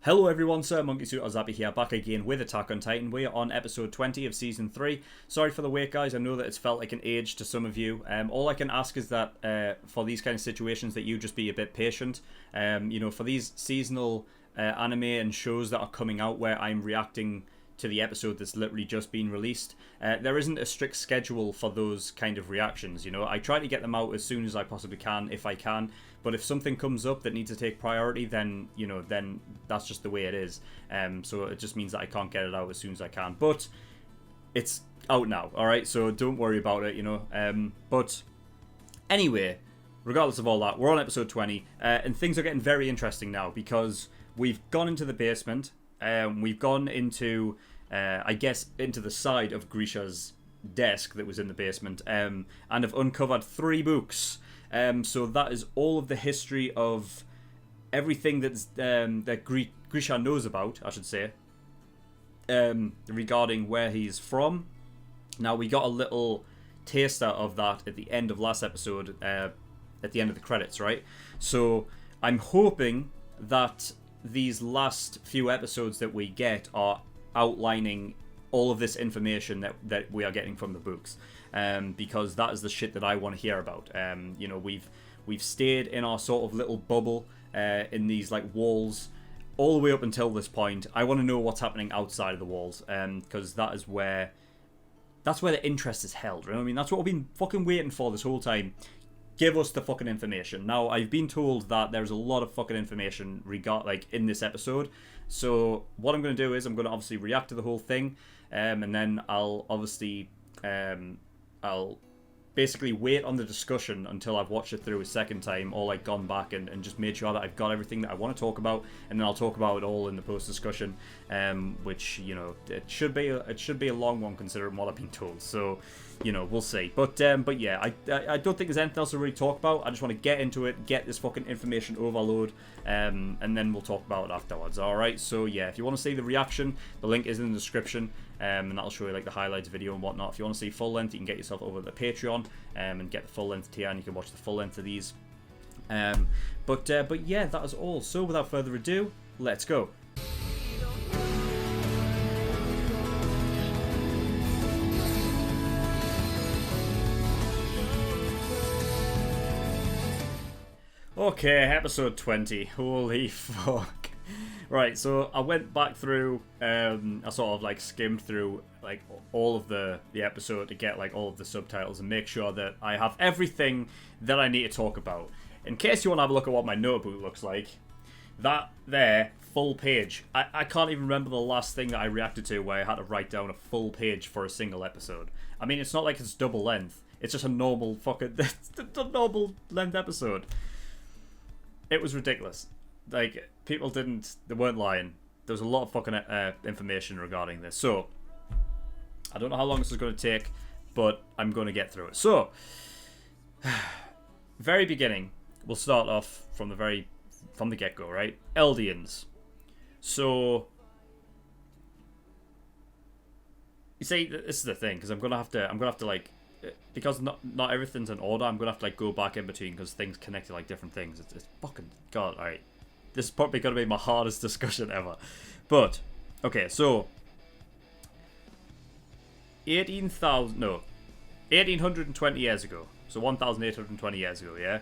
Hello everyone, SirMonkeySuit here, back again with Attack on Titan. We are on episode 20 of season 3. Sorry for the wait, guys. I know that it's felt like an age to some of you. All I can ask is that for these kind of situations that you just be a bit patient. For these seasonal anime and shows that are coming out where I'm reacting to the episode that's literally just been released, there isn't a strict schedule for those kind of reactions. I try to get them out as soon as I possibly can, if I can. But if something comes up that needs to take priority, then that's just the way it is. So it just means that I can't get it out as soon as I can. But it's out now, all right? So don't worry about it, But anyway, regardless of all that, we're on episode 20, and things are getting very interesting now because we've gone into the basement. We've gone into, into the side of Grisha's desk that was in the basement, and have uncovered 3 books. So that is all of the history of everything that Grisha knows about, I should say, regarding where he's from. Now, we got a little taster of that at the end of last episode, at the end of the credits, right? So I'm hoping that these last few episodes that we get are outlining all of this information that we are getting from the books. Because that is the shit that I want to hear about. We've stayed in our sort of little bubble in these like walls all the way up until this point. I want to know what's happening outside of the walls, because that's where the interest is held. Right? I mean, that's what we've been fucking waiting for this whole time. Give us the fucking information. Now, I've been told that there's a lot of fucking information in this episode. So what I'm going to do is I'm going to obviously react to the whole thing, and then I'll obviously I'll basically wait on the discussion until I've watched it through a second time, or gone back and just made sure that I've got everything that I want to talk about, and then I'll talk about it all in the post discussion, which it should be a long one considering what I've been told. So we'll see. But yeah, I don't think there's anything else to really talk about. I just want to get into it, get this fucking information overload, and then we'll talk about it afterwards. All right. So yeah, if you want to see the reaction, the link is in the description. And that'll show you the highlights video and whatnot. If you want to see full length, you can get yourself over to the Patreon and get the full length tier, and you can watch the full length of these. But yeah, that is all. So without further ado, let's go. Okay, episode 20. Holy fuck. Right, so I went back through, I sort of skimmed through all of the episode to get all of the subtitles and make sure that I have everything that I need to talk about. In case you want to have a look at what my notebook looks like, that there, full page. I can't even remember the last thing that I reacted to where I had to write down a full page for a single episode. I mean, it's not like it's double length. It's just a normal fucking, a normal length episode. It was ridiculous. People they weren't lying. There was a lot of fucking information regarding this. So, I don't know how long this is going to take, but I'm going to get through it. So, very beginning, we'll start off from the get-go, right? Eldians. So, you see, this is the thing, because I'm gonna have to because not everything's in order. I'm gonna have to go back in between because things connect to different things. It's fucking god. All right. This is probably going to be my hardest discussion ever. But, okay, so 1820 years ago. So 1,820 years ago, yeah?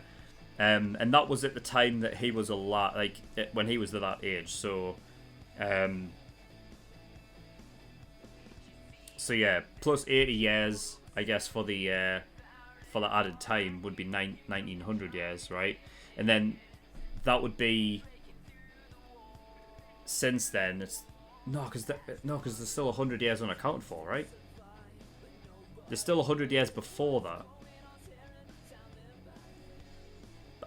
And that was at the time that he was alive, when he was at that age. So, yeah, plus 80 years, I guess, for the added time would be 1900 years, right? And then that would be... Since then, it's because there's still 100 years unaccounted for, right? There's still 100 years before that.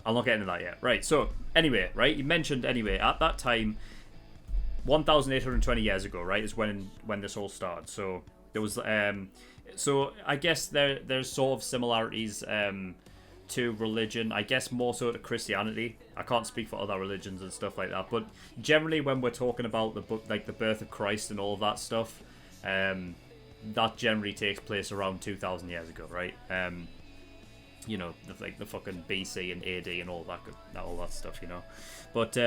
I'll not get into that yet. Right, so, anyway, right? You mentioned, anyway, at that time, 1,820 years ago, right, is when this all started. So, there was, so, I guess there's sort of similarities, to religion, I guess more so to Christianity. I can't speak for other religions and stuff like that, but generally when we're talking about the book, the birth of Christ and all of that stuff, that generally takes place around 2,000 years ago, right? The fucking BC and AD and all that stuff, But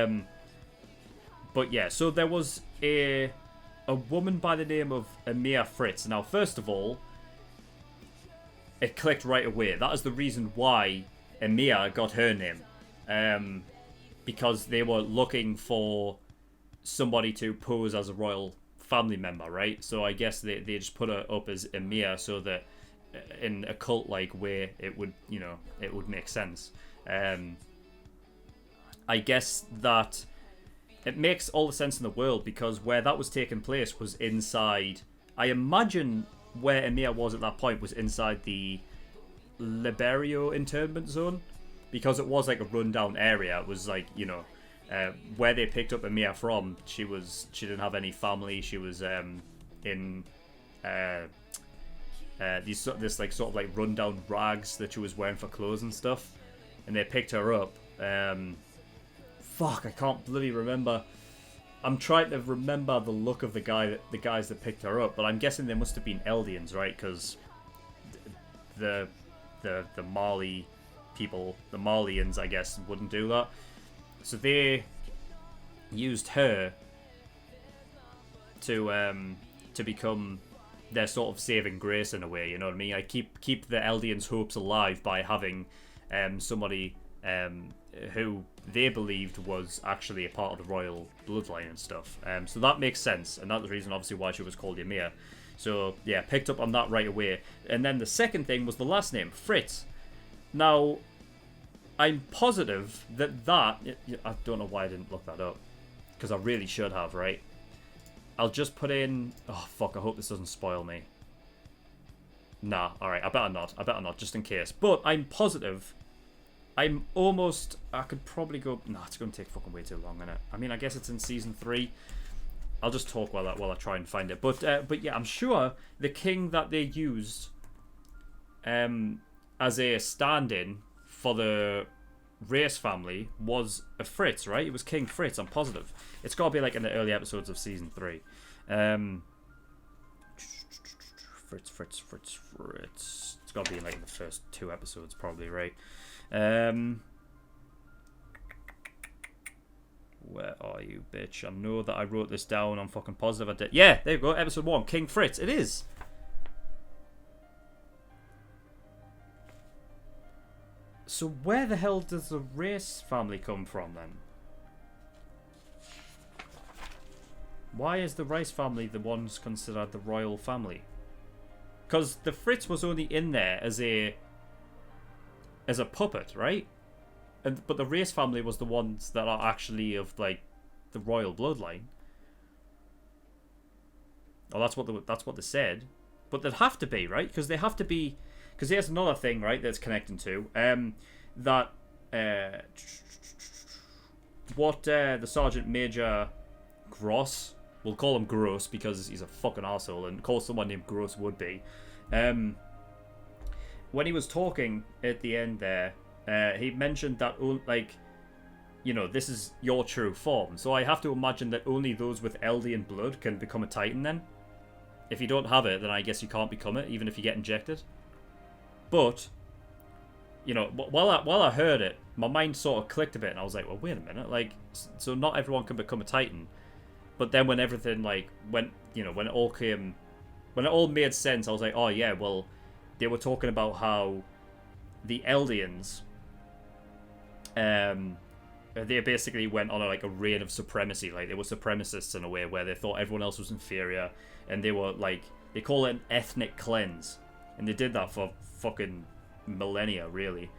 But yeah, so there was a woman by the name of Amir Fritz. Now, first of all, it clicked right away. That is the reason why Amir got her name. Because they were looking for somebody to pose as a royal family member, right? So I guess they just put her up as Amir so that in a cult-like way it would, it would make sense. I guess that it makes all the sense in the world because where that was taking place was inside. I imagine where Amir was at that point was inside the Liberio internment zone, because it was like a rundown area. It was like, where they picked up Amir from. She didn't have any family. She was in this like sort of like rundown rags that she was wearing for clothes and stuff, and they picked her up. I can't bloody remember. I'm trying to remember the look of the guys that picked her up, but I'm guessing they must have been Eldians, right? Because the Marley people, the Marleyans, I guess, wouldn't do that. So they used her to become their sort of saving grace in a way. You know what I mean? I keep the Eldians' hopes alive by having somebody who they believed was actually a part of the royal bloodline and stuff. So that makes sense, and that's the reason, obviously, why she was called Ymir. So, yeah, picked up on that right away. And then the second thing was the last name, Fritz. Now, I'm positive that I don't know why I didn't look that up, because I really should have, right? I'll just put in... Oh, fuck, I hope this doesn't spoil me. Nah, alright, I better not, just in case. But I'm positive... I could probably go... Nah, it's going to take fucking way too long, innit? I mean, I guess it's in Season 3. I'll just talk while I try and find it. But yeah, I'm sure the king that they used as a stand-in for the race family was a Fritz, right? It was King Fritz, I'm positive. It's got to be like in the early episodes of Season 3. Fritz. It's got to be in like the first 2 episodes, probably, right? Where are you, bitch? I know that I wrote this down. I'm fucking positive I did. Yeah, there you go. Episode 1, King Fritz. It is. So where the hell does the race family come from then? Why is the Rice family the ones considered the royal family? Because the Fritz was only in there as a puppet, right? But the race family was the ones that are actually of like the royal bloodline. Oh, that's what they said. But they'd have to be, right? Because they have to be. Because here's another thing, right? That's connecting to the Sergeant Major Gross. We'll call him Gross because he's a fucking arsehole, and call someone named Gross would be. When he was talking at the end there, he mentioned that, this is your true form. So I have to imagine that only those with Eldian blood can become a Titan then. If you don't have it, then I guess you can't become it, even if you get injected. But, while I heard it, my mind sort of clicked a bit, and I was like, well, wait a minute. Like, so not everyone can become a Titan. But then when everything, when it all made sense, I was like, oh, yeah, well, they were talking about how the Eldians, they basically went on a reign of supremacy. Like, they were supremacists in a way where they thought everyone else was inferior, and they were they call it an ethnic cleanse, and they did that for fucking millennia, really,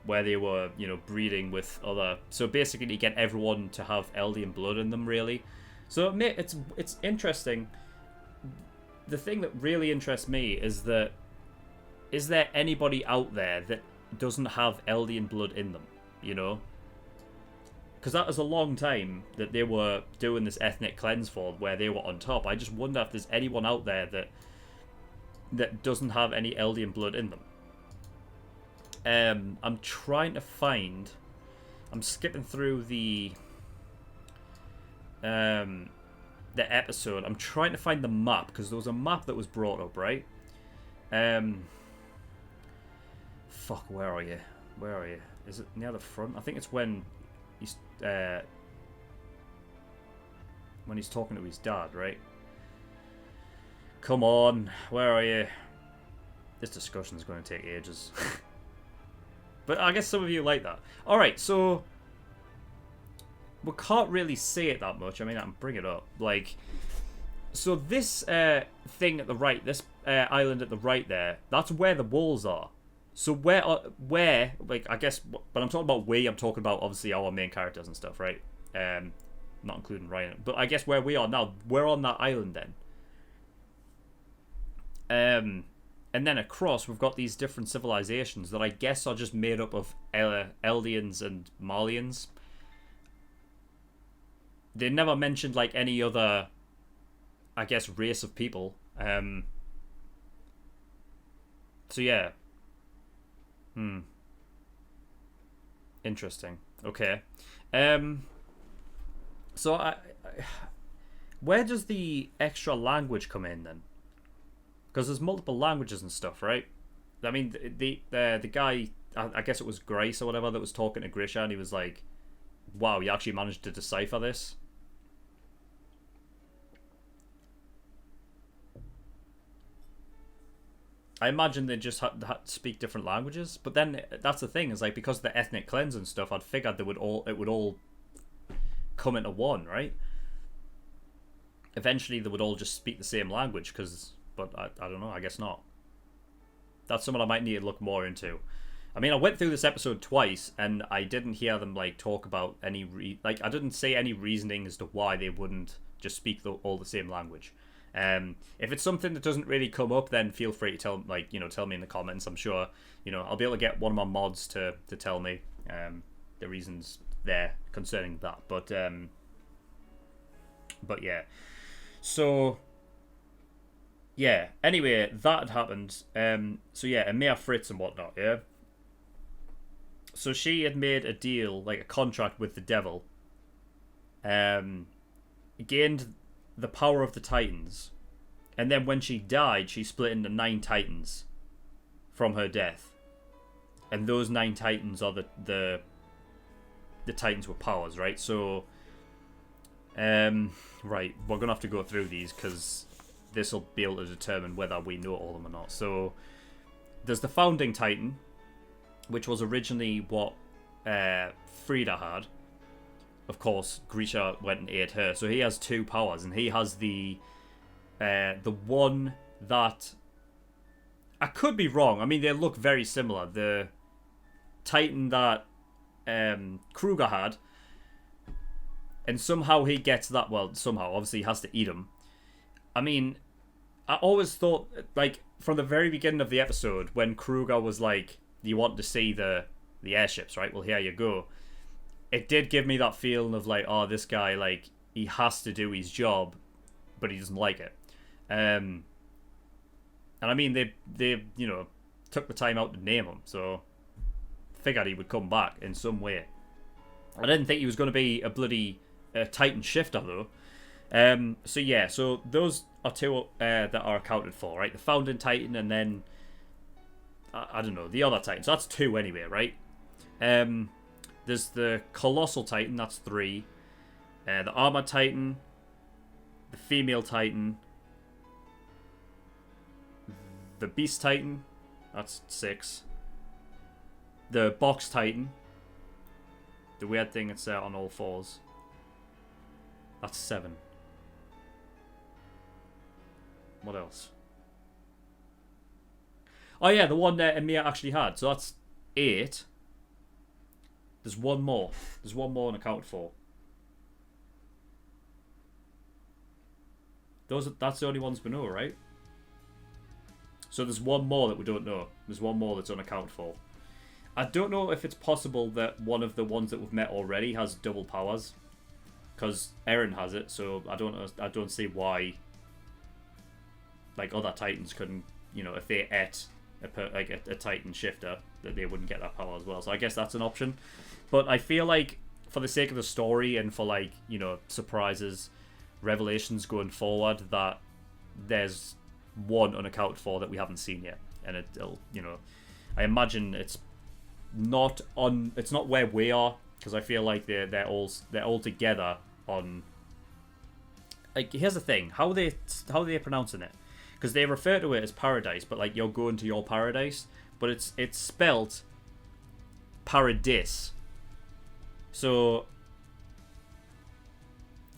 where they were breeding with other, so basically to get everyone to have Eldian blood in them, really. So it's interesting. The thing that really interests me is that, is there anybody out there that doesn't have Eldian blood in them, Because that was a long time that they were doing this ethnic cleanse for, where they were on top. I just wonder if there's anyone out there that doesn't have any Eldian blood in them. I'm trying to find... I'm skipping through the episode. I'm trying to find the map, because there was a map that was brought up, right? Fuck, where are you? Where are you? Is it near the front? I think it's when he's... when he's talking to his dad, right? Come on, where are you? This discussion is going to take ages. But I guess some of you like that. Alright, so we can't really say it that much. I mean, I can bring it up. Like, so this thing at the right, this island at the right there, that's where the walls are. So where, like, I guess, but I'm talking about we, I'm talking about, obviously, our main characters and stuff, right? Not including Ryan. But I guess where we are now, we're on that island then. And then across, we've got these different civilizations that I guess are just made up of Eldians and Marleyans. They never mentioned, like, any other, I guess, race of people. So, yeah. Interesting. Okay. So, where does the extra language come in, then? Because there's multiple languages and stuff, right? I mean, the guy, I guess it was Grace or whatever, that was talking to Grisha, and he was like, wow, you actually managed to decipher this? I imagine they just had to speak different languages, but then that's the thing, is like, because of the ethnic cleanse and stuff, I'd figured it would all come into one, right? Eventually they would all just speak the same language, but I don't know, I guess not. That's something I might need to look more into. I mean, I went through this episode twice, and I didn't hear them, like, talk about any I didn't say any reasoning as to why they wouldn't just speak all the same language. If it's something that doesn't really come up, then feel free to tell me in the comments. I'm sure, I'll be able to get one of my mods to tell me the reasons there concerning that. But yeah. So yeah, anyway, that had happened. So yeah, Amir Fritz and whatnot, yeah. So she had made a deal, like a contract with the devil. Gained the power of the Titans, and then when she died, she split into 9 Titans from her death, and those 9 Titans are the Titans with powers, right? So, right, we're gonna have to go through these because this will be able to determine whether we know all of them or not. So, there's the Founding Titan, which was originally what Frida had. Of course, Grisha went and ate her, so he has 2 powers, and he has the one that, I could be wrong. I mean, they look very similar. The Titan that Kruger had, and somehow he gets that. Well, somehow, obviously, he has to eat him. I mean, I always thought, like, from the very beginning of the episode, when Kruger was like, "You want to see the airships, right? Well, here you go." It did give me that feeling of like, oh, this guy, like, he has to do his job, but he doesn't like it. And I mean, they took the time out to name him, so figured he would come back in some way. I didn't think he was going to be a bloody Titan shifter though. So yeah, so those are 2 that are accounted for, right? The Founding Titan, and then I don't know, the other Titan. So that's 2 anyway, right? There's the Colossal Titan, that's 3. The Armored Titan, the Female Titan, the Beast Titan, that's 6. The Box Titan, the weird thing that's on all 4s, that's 7. What else? Oh yeah, the one that Amir actually had, so that's 8. There's one more. There's one more unaccounted for. That's the only ones we know, right? So there's one more that we don't know. There's one more that's unaccounted for. I don't know if it's possible that one of the ones that we've met already has double powers, because Eren has it. So I don't see why, like, other Titans couldn't, if they ate a Titan shifter, that they wouldn't get that power as well. So I guess that's an option. But I feel like, for the sake of the story and for, like, surprises, revelations going forward, that there's one unaccounted for that we haven't seen yet. And it'll, I imagine it's not where we are, because I feel like they're all together on like, here's the thing: how are they pronouncing it? Because they refer to it as paradise, but like, you're going to your paradise, but it's spelt paradis. So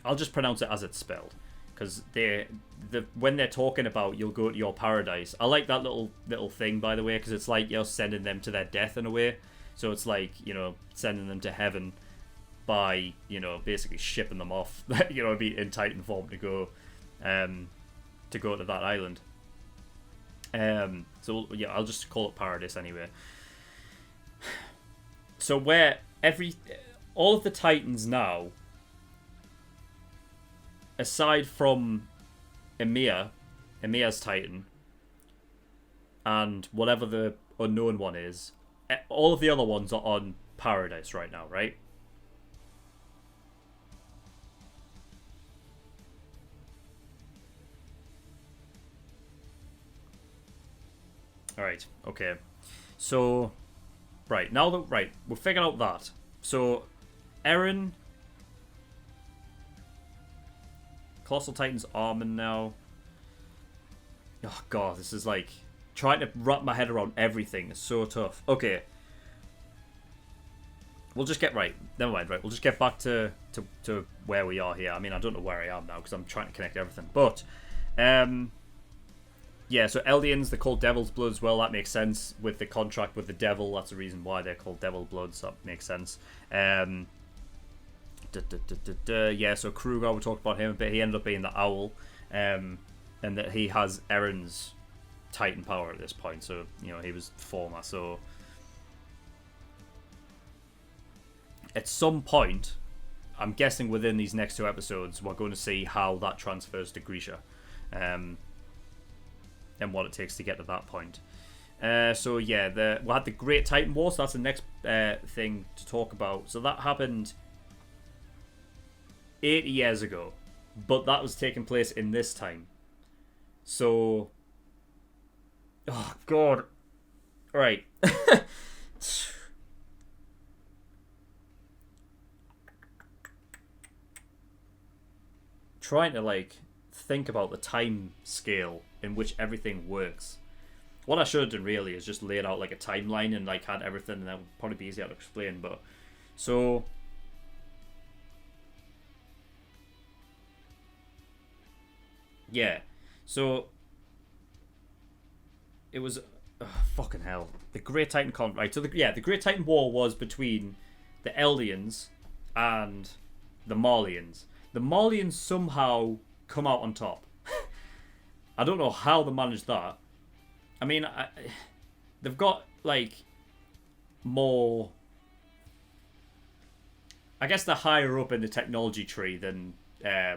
I'll just pronounce it as it's spelled, because when they're talking about you'll go to your paradise, I like that little thing, by the way, because it's like you're sending them to their death in a way. So it's like, you know, sending them to heaven by, you know, basically shipping them off, you know, be in Titan form to go to that island. So yeah, I'll just call it paradise anyway. So where all of the Titans now, aside from Emir's Titan, and whatever the unknown one is, all of the other ones are on Paradise right now, right? Alright, okay. So, right, now that, we've figured out that. So, Eren... Colossal Titan's Armin now. Oh god, this is like... Trying to wrap my head around everything is so tough. Okay. We'll just get... Right, never mind, right. We'll just get back to where we are here. I mean, I don't know where I am now, because I'm trying to connect everything. But, yeah, so Eldians, they're called Devil's Bloods. Well, that makes sense with the contract with the devil. That's the reason why they're called Devil Bloods. That makes sense. Yeah, so Kruger, we talked about him, but he ended up being the Owl. And that he has Eren's Titan power at this point. So, you know, he was former. So, at some point, I'm guessing within these next two episodes, we're going to see how that transfers to Grisha. And what it takes to get to that point. So yeah, we had the Great Titan War, so that's the next thing to talk about. So that happened 80 years ago, but that was taking place in this time. So, oh god, right. Trying to like think about the time scale in which everything works. What I should have done really is just laid out like a timeline and like had everything, and that would probably be easier to explain. But so yeah, so it was fucking hell. The Great Titan right? So the Great Titan War was between the Eldians and the Marleyans. The Marleyans somehow come out on top. I don't know how they managed that. I mean, they've got, like, more... I guess they're higher up in the technology tree than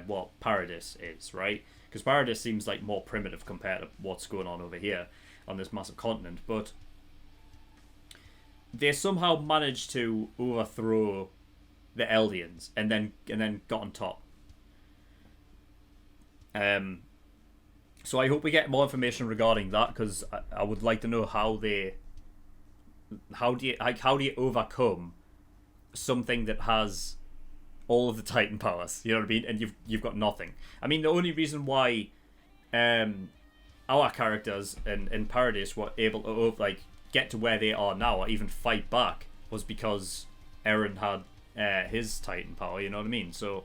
what Paradis is, right? Because Paradis seems, like, more primitive compared to what's going on over here on this massive continent. But they somehow managed to overthrow the Eldians and then got on top. So I hope we get more information regarding that, because I would like to know how do you overcome something that has all of the Titan powers, you know what I mean, and you've got nothing. I mean, the only reason why our characters in Paradise were able to like get to where they are now or even fight back was because Eren had his Titan power, you know what I mean? So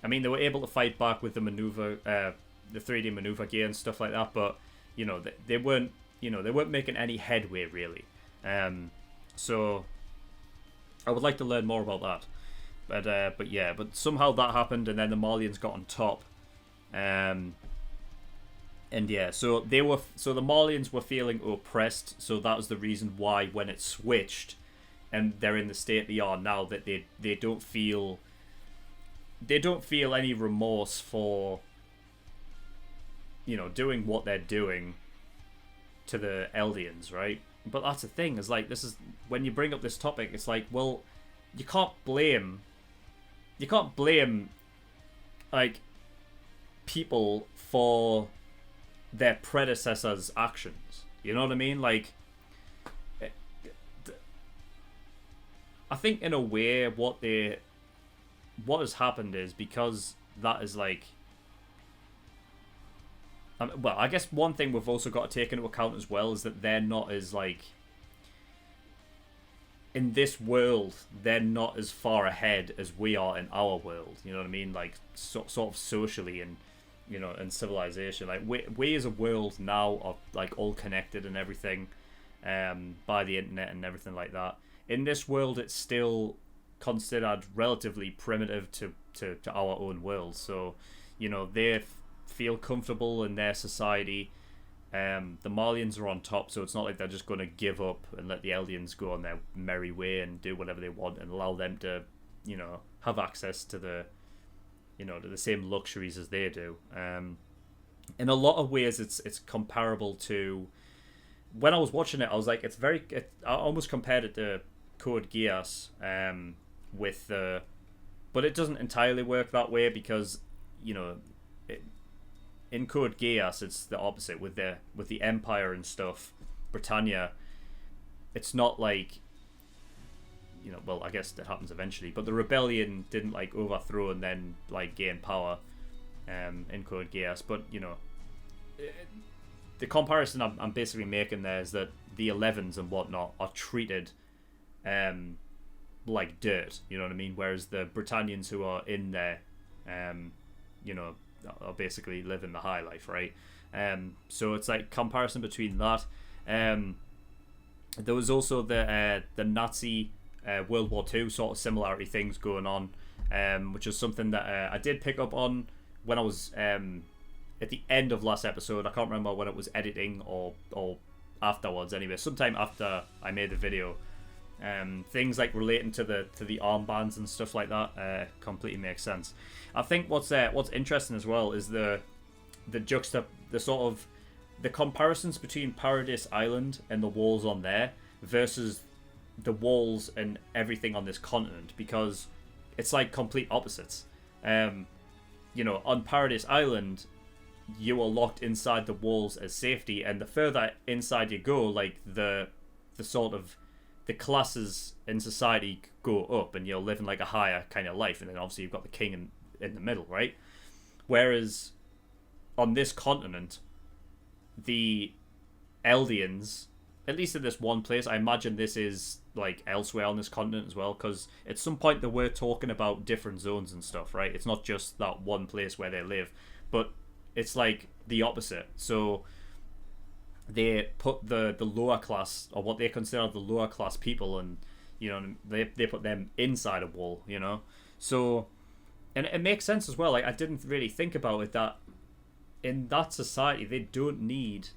I mean, they were able to fight back with the maneuver, the 3D maneuver gear and stuff like that, but you know, they weren't making any headway really. So I would like to learn more about that. But somehow that happened, and then the Marleyans got on top. And yeah, so the Marleyans were feeling oppressed, so that was the reason why when it switched, and they're in the state they are now, that they don't feel any remorse for, you know, doing what they're doing to the Eldians, right? But that's the thing, is like, this is when you bring up this topic, it's like, well, you can't blame like people for their predecessors' actions. You know what I mean? Like, I think in a way what has happened is, because that is like Well, I guess one thing we've also got to take into account as well is that they're not as like in this world, they're not as far ahead as we are in our world. You know what I mean? Like sort of socially and and civilization. Like we as a world now are like all connected and everything, by the internet and everything like that. In this world, it's still considered relatively primitive to our own world. So, they feel comfortable in their society. The Marleyans are on top, so it's not like they're just going to give up and let the Eldians go on their merry way and do whatever they want and allow them to, have access to to the same luxuries as they do. In a lot of ways, it's comparable to when I was watching it. I was like, I almost compared it to Code Geass, with the, but it doesn't entirely work that way because in Code Geass it's the opposite with the Empire and stuff. Britannia, it's not like well, I guess that happens eventually, but the rebellion didn't like overthrow and then like gain power in Code Geass. But the comparison I'm basically making there is that the 11s and whatnot are treated like dirt, you know what I mean? Whereas the Britannians who are in there, are basically living the high life, right? So it's like comparison between that. There was also the Nazi World War II sort of similarity things going on, which is something that I did pick up on when I was at the end of last episode. I can't remember when it was editing or afterwards. Anyway, sometime after I made the video. Things like relating to the armbands and stuff like that completely makes sense. I think what's interesting as well is the sort of the comparisons between Paradise Island and the walls on there versus the walls and everything on this continent, because it's like complete opposites. On Paradise Island, you are locked inside the walls as safety, and the further inside you go, like the sort of the classes in society go up and you're living like a higher kind of life, and then obviously you've got the king in the middle, right? Whereas on this continent, the Eldians, at least in this one place, I imagine this is like elsewhere on this continent as well, because at some point they were talking about different zones and stuff, right? It's not just that one place where they live, but it's like the opposite. So they put the lower class, or what they consider the lower class people, and they put them inside a wall, so, and it makes sense as well. Like, I didn't really think about it, that in that society they don't need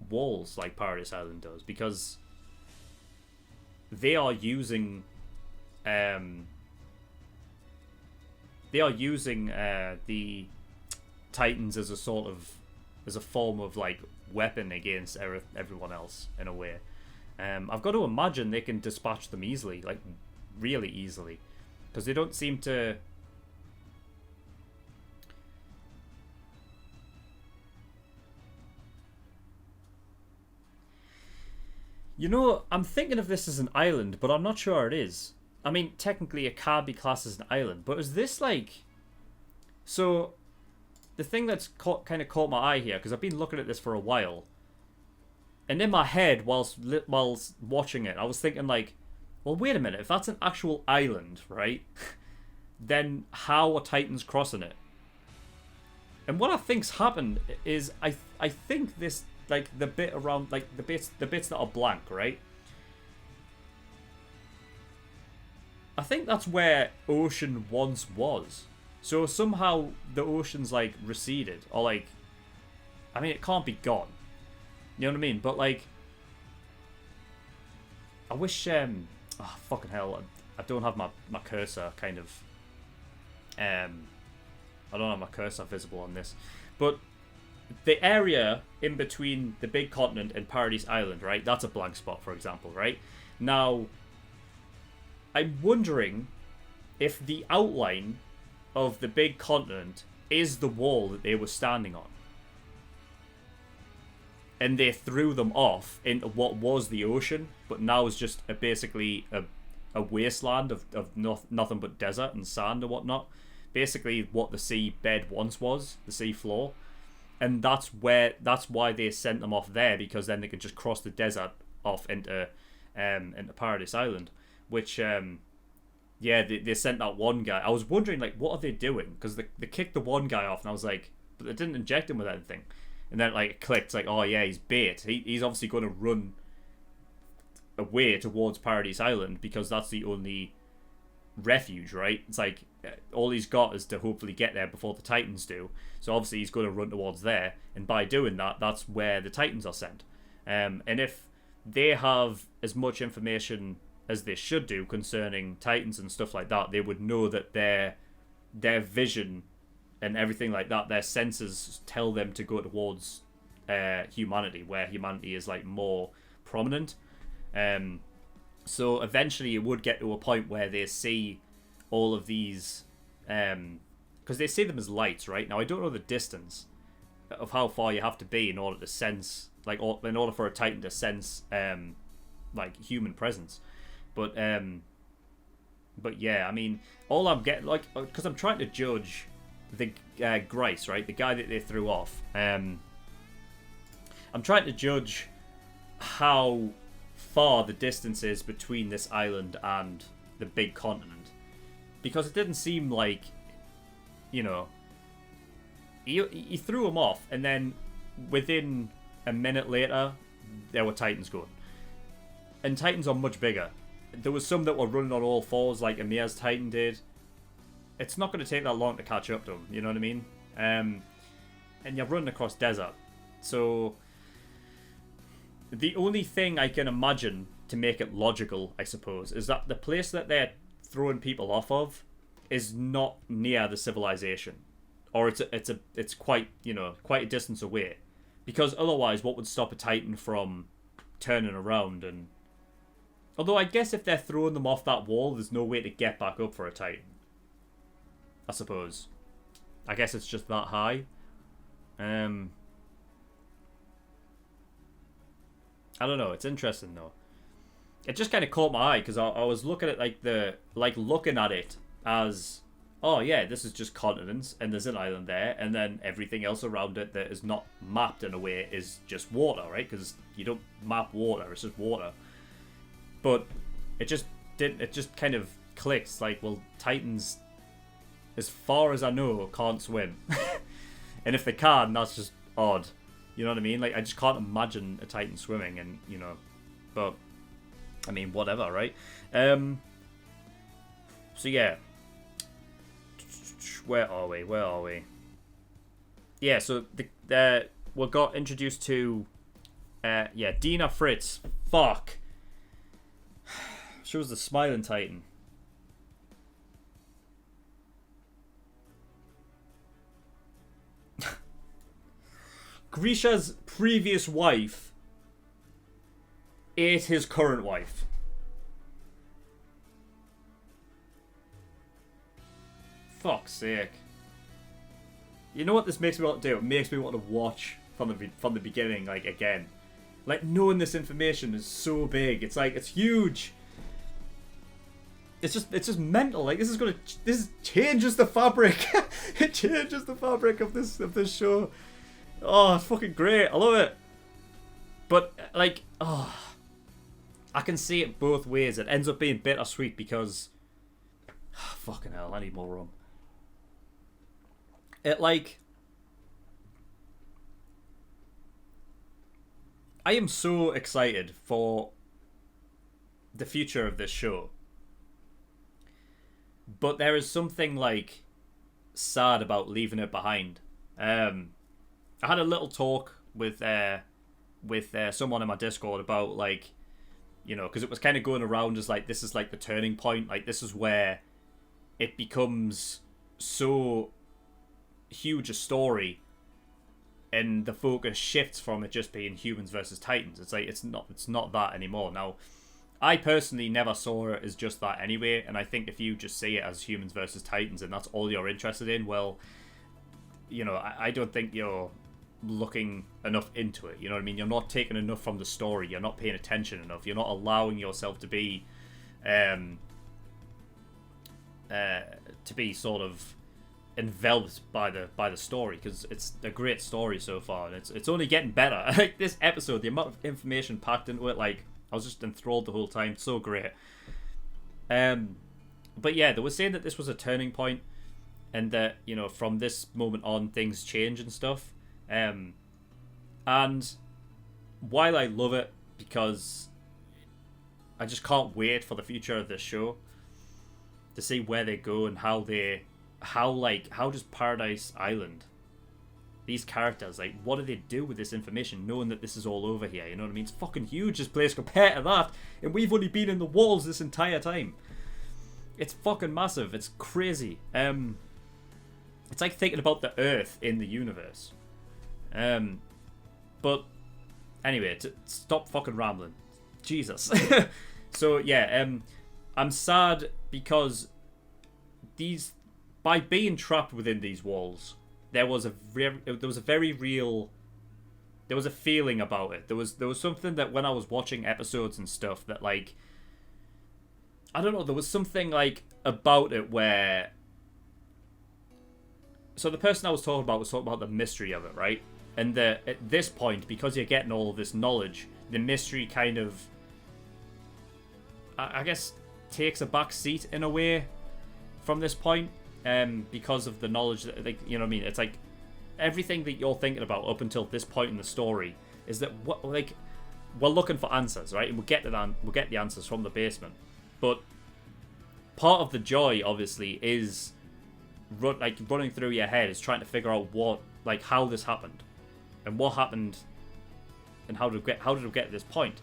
walls like Paradise Island does, because they are using the Titans as a form of like weapon against everyone else in a way. I've got to imagine they can dispatch them easily, like really easily, because they don't seem to. I'm thinking of this as an island, but I'm not sure it is. I mean, technically it can be classed as an island, but is this like... So, the thing that's kind of caught my eye here, because I've been looking at this for a while, and in my head, whilst watching it, I was thinking like, well, wait a minute, if that's an actual island, right, then how are Titans crossing it? And what I think's happened is, I think this... like the bit around, like the bits that are blank, right? I think that's where ocean once was. So somehow the ocean's like receded, or like, I mean, it can't be gone. You know what I mean? But like, I wish, oh fucking hell, I don't have my cursor kind of, I don't have my cursor visible on this, but the area in between the big continent and Paradise Island, right? That's a blank spot, for example, right? Now, I'm wondering if the outline of the big continent is the wall that they were standing on. And they threw them off into what was the ocean, but now is just basically a wasteland of nothing but desert and sand and whatnot. Basically what the sea bed once was, the sea floor. and that's why they sent them off there, because then they could just cross the desert off into Paradise Island, which they sent that one guy. I was wondering, like, what are they doing? Because they kicked the one guy off, and I was like, but they didn't inject him with anything. And then like it clicked, like, oh yeah, he's bait. He's obviously going to run away towards Paradise Island because that's the only refuge, right? It's like all he's got is to hopefully get there before the Titans do. So obviously he's going to run towards there, and by doing that, that's where the Titans are sent. And if they have as much information as they should do concerning Titans and stuff like that, they would know that their vision and everything like that, their senses tell them to go towards humanity, where humanity is like more prominent. So eventually it would get to a point where they see all of these, because they see them as lights, right? Now I don't know the distance of how far you have to be in order to sense, like, in order for a Titan to sense like human presence. But yeah, I mean, all I'm getting, like, because I'm trying to judge the Grice, right, the guy that they threw off. I'm trying to judge how far the distance is between this island and the big continent, because it didn't seem like, you know, he threw him off, and then within a minute later there were Titans going, and Titans are much bigger. There was some that were running on all fours like Amir's Titan did. It's not going to take that long to catch up to him, you know what I mean? And you're running across desert, so the only thing I can imagine to make it logical, I suppose, is that the place that they're throwing people off of is not near the civilization, or it's quite, you know, quite a distance away, because otherwise, what would stop a Titan from turning around? And although I guess if they're throwing them off that wall, there's no way to get back up for a Titan, I suppose. I guess it's just that high. I don't know. It's interesting though. It just kind of caught my eye because I was looking at looking at it as, oh yeah, this is just continents and there's an island there, and then everything else around it that is not mapped in a way is just water, right? Because you don't map water; it's just water. But it just kind of clicks. Like, well, Titans, as far as I know, can't swim, and if they can, that's just odd. You know what I mean? Like, I just can't imagine a Titan swimming, and, you know, but I mean, whatever, right? So yeah, where are we? Yeah, so we got introduced to Dina Fritz. Fuck. She was the smiling Titan. Grisha's previous wife ate his current wife. Fuck's sake. You know what this makes me want to do? It makes me want to watch from the beginning, like, again. Like, knowing this information is so big. It's like, it's huge. It's just mental. Like, this changes the fabric. It changes the fabric of this show. Oh, it's fucking great. I love it. But, like, oh, I can see it both ways. It ends up being bittersweet because, fucking hell, I need more rum. I am so excited for the future of this show. But there is something, like, sad about leaving it behind. I had a little talk with someone in my Discord about, like, you know, because it was kind of going around as, like, this is, like, the turning point. Like, this is where it becomes so huge a story, and the focus shifts from it just being humans versus Titans. It's like, it's not that anymore. Now, I personally never saw it as just that anyway, and I think if you just see it as humans versus Titans and that's all you're interested in, well, you know, I don't think you're looking enough into it. You know what I mean? You're not taking enough from the story. You're not paying attention enough. You're not allowing yourself to be sort of enveloped by the story, because it's a great story so far, and it's only getting better. Like this episode, the amount of information packed into it, like I was just enthralled the whole time. So great. But yeah, they were saying that this was a turning point, and that, you know, from this moment on things change and stuff. And while I love it, because I just can't wait for the future of this show to see where they go and how does Paradise Island, these characters, like, what do they do with this information, knowing that this is all over here? You know what I mean? It's fucking huge, this place, compared to that, and we've only been in the walls this entire time. It's fucking massive. It's crazy. It's like thinking about the Earth in the universe. But anyway, stop fucking rambling. Jesus. So yeah, I'm sad because by being trapped within these walls, there was a feeling about it. There was something that when I was watching episodes and stuff that, like, I don't know, there was something like about it where, so the person I was talking about the mystery of it, right? And at this point, because you're getting all of this knowledge, the mystery kind of, I guess, takes a back seat in a way from this point, because of the knowledge that, like, you know what I mean? It's like everything that you're thinking about up until this point in the story is that we're looking for answers, right? And we'll get the answers from the basement. But part of the joy, obviously, is running through your head is trying to figure out how this happened, and what happened, and how did we get to this point.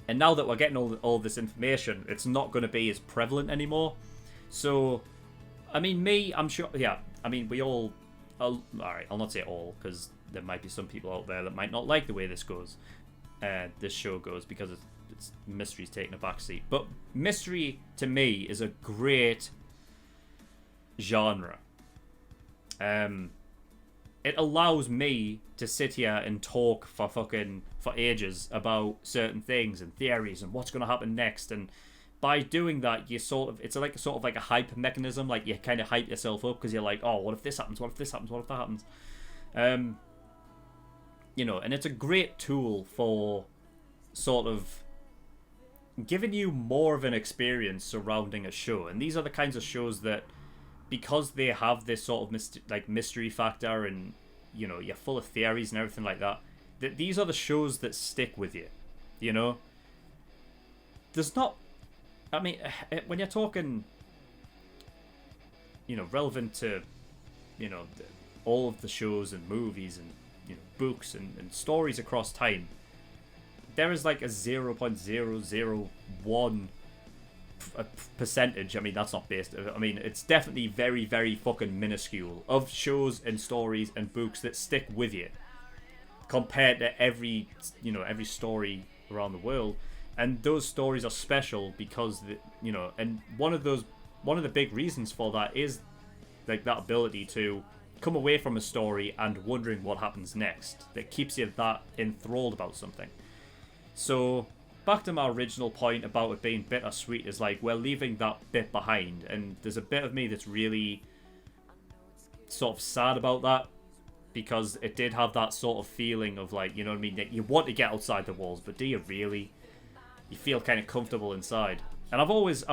And now that we're getting all this information, it's not going to be as prevalent anymore. So, I mean, I'm sure, yeah, I mean, we all, alright, I'll not say all, because there might be some people out there that might not like the way this show goes, because it's mystery's taking a backseat. But mystery, to me, is a great genre. It allows me to sit here and talk for ages about certain things and theories and what's going to happen next. And by doing that, it's like a hype mechanism. Like, you kind of hype yourself up because you're like, oh, what if this happens? What if this happens? What if that happens? You know, and it's a great tool for sort of giving you more of an experience surrounding a show. And these are the kinds of shows that, because they have this sort of mystery factor, and, you know, you're full of theories and everything like that, that these are the shows that stick with you. You know, there's not, I mean, when you're talking, you know, relevant to, you know, all of the shows and movies and, you know, books and stories across time, there is like a 0.001 percentage. I mean, that's not based, I mean, it's definitely very, very fucking minuscule of shows and stories and books that stick with you compared to every story around the world. And those stories are special because, you know, and one of the big reasons for that is like that ability to come away from a story and wondering what happens next, that keeps you that enthralled about something. So back to my original point about it being bittersweet, is like, we're leaving that bit behind, and there's a bit of me that's really sort of sad about that, because it did have that sort of feeling of, like, you know what I mean, that you want to get outside the walls, but do you really? You feel kind of comfortable inside. And I've always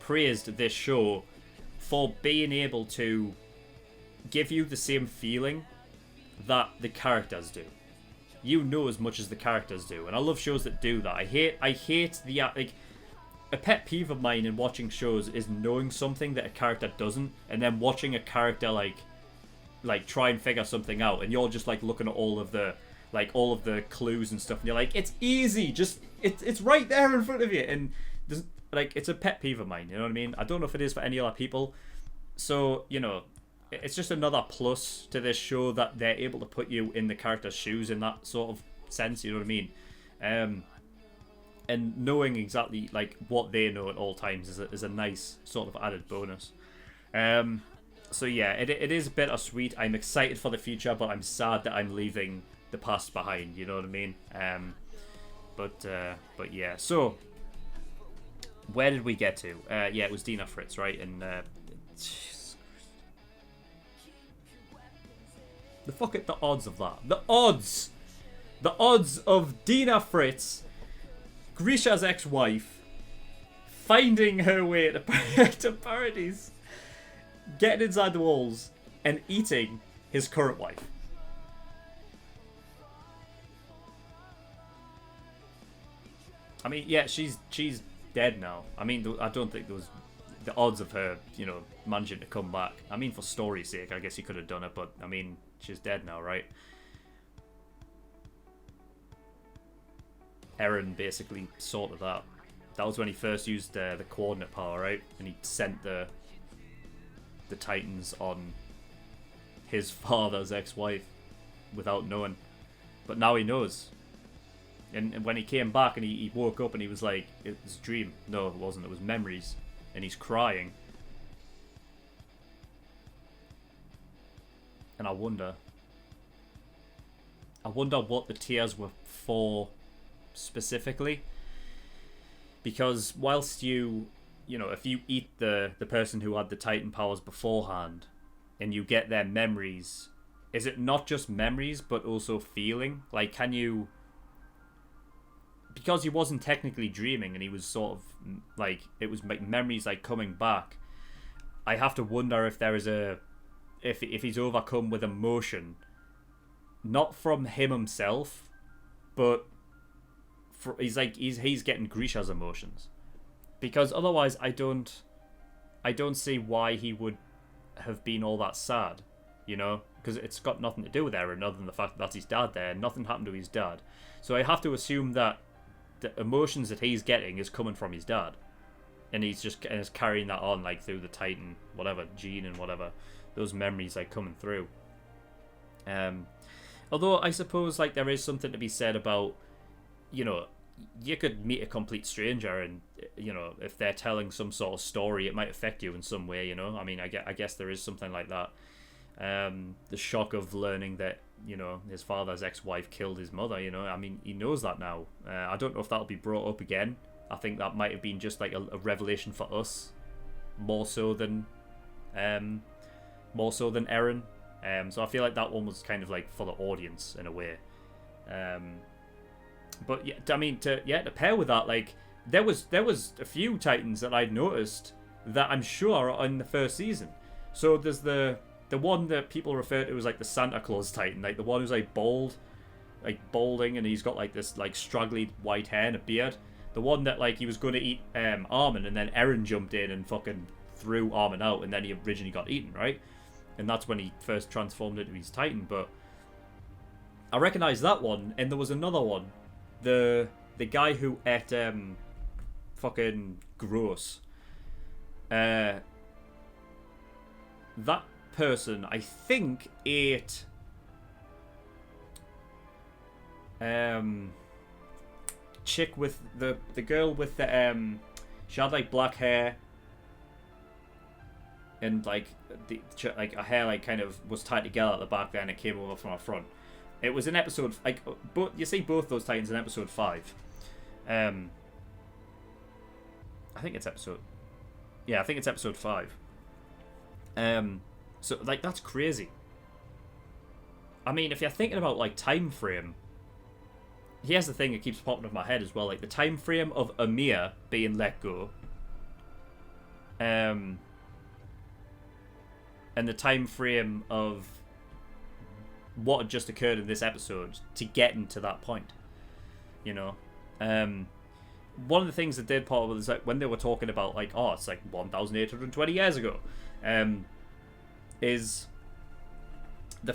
praised this show for being able to give you the same feeling that the characters do. You know as much as the characters do, and I love shows that do that. I hate the, like, a pet peeve of mine in watching shows is knowing something that a character doesn't, and then watching a character like try and figure something out, and you're just like looking at all of the clues and stuff, and you're like, it's easy, just it's right there in front of you. And there's, like, it's a pet peeve of mine, you know what I mean? I don't know if it is for any other people. So, you know, it's just another plus to this show that they're able to put you in the character's shoes in that sort of sense, you know what I mean? And knowing exactly like what they know at all times is a nice sort of added bonus. So yeah, it is bittersweet. I'm excited for the future, but I'm sad that I'm leaving the past behind, you know what I mean? But yeah, so where did we get to? Yeah, it was Dina Fritz, right? And Jesus Christ. The odds of that. The odds! The odds of Dina Fritz, Grisha's ex-wife, finding her way to Paradise, getting inside the walls, and eating his current wife. I mean, yeah, she's dead now. I mean, I don't think there was the odds of her, managing to come back. I mean, for story's sake, I guess he could have done it, but I mean, she's dead now, right? Eren basically sorted that. That was when he first used the coordinate power, right? And he sent the Titans on his father's ex-wife without knowing. But now he knows. And when he came back and he woke up and he was like, it was a dream. No, it wasn't. It was memories. And he's crying. And I wonder what the tears were for specifically. Because whilst if you eat the person who had the Titan powers beforehand and you get their memories, is it not just memories but also feeling? Like, can you... Because he wasn't technically dreaming and he was sort of like, it was like memories like coming back, I have to wonder if there is if he's overcome with emotion, not from him himself, but he's getting Grisha's emotions. Because otherwise I don't see why he would have been all that sad, because it's got nothing to do with Eren other than the fact that that's his dad there. Nothing happened to his dad. So I have to assume that the emotions that he's getting is coming from his dad, and he's carrying that on like through the Titan whatever gene and whatever, those memories like coming through. Although I suppose like there is something to be said about, you could meet a complete stranger and if they're telling some sort of story, it might affect you in some way. I mean, I guess there is something like that. The shock of learning that his father's ex-wife killed his mother, I mean, he knows that now. I don't know if that'll be brought up again. I think that might have been just like a revelation for us, more so than Eren. So I feel like that one was kind of like for the audience in a way. But yeah, I mean, to pair with that, like there was a few Titans that I'd noticed that I'm sure are in the first season. So there's the one that people refer to as like the Santa Claus Titan, like the one who's like bald, like balding, and he's got like this like straggly white hair and a beard. The one that like he was going to eat Armin, and then Eren jumped in and fucking threw Armin out, and then he originally got eaten, right? And that's when he first transformed into his Titan. But I recognise that one, and there was another one, the guy who ate fucking gross. That person, I think, ate chick with the girl with the she had like black hair and like her hair like kind of was tied together at the back there and it came over from her front. It was in episode like you see both those Titans in episode 5. I think it's episode 5. So, like, that's crazy. I mean, if you're thinking about, like, time frame, here's the thing that keeps popping up in my head as well. Like, the time frame of Amir being let go. And the time frame of what had just occurred in this episode to getting to that point. One of the things that did pop up was, like, when they were talking about, like, oh, it's, like, 1,820 years ago. Is the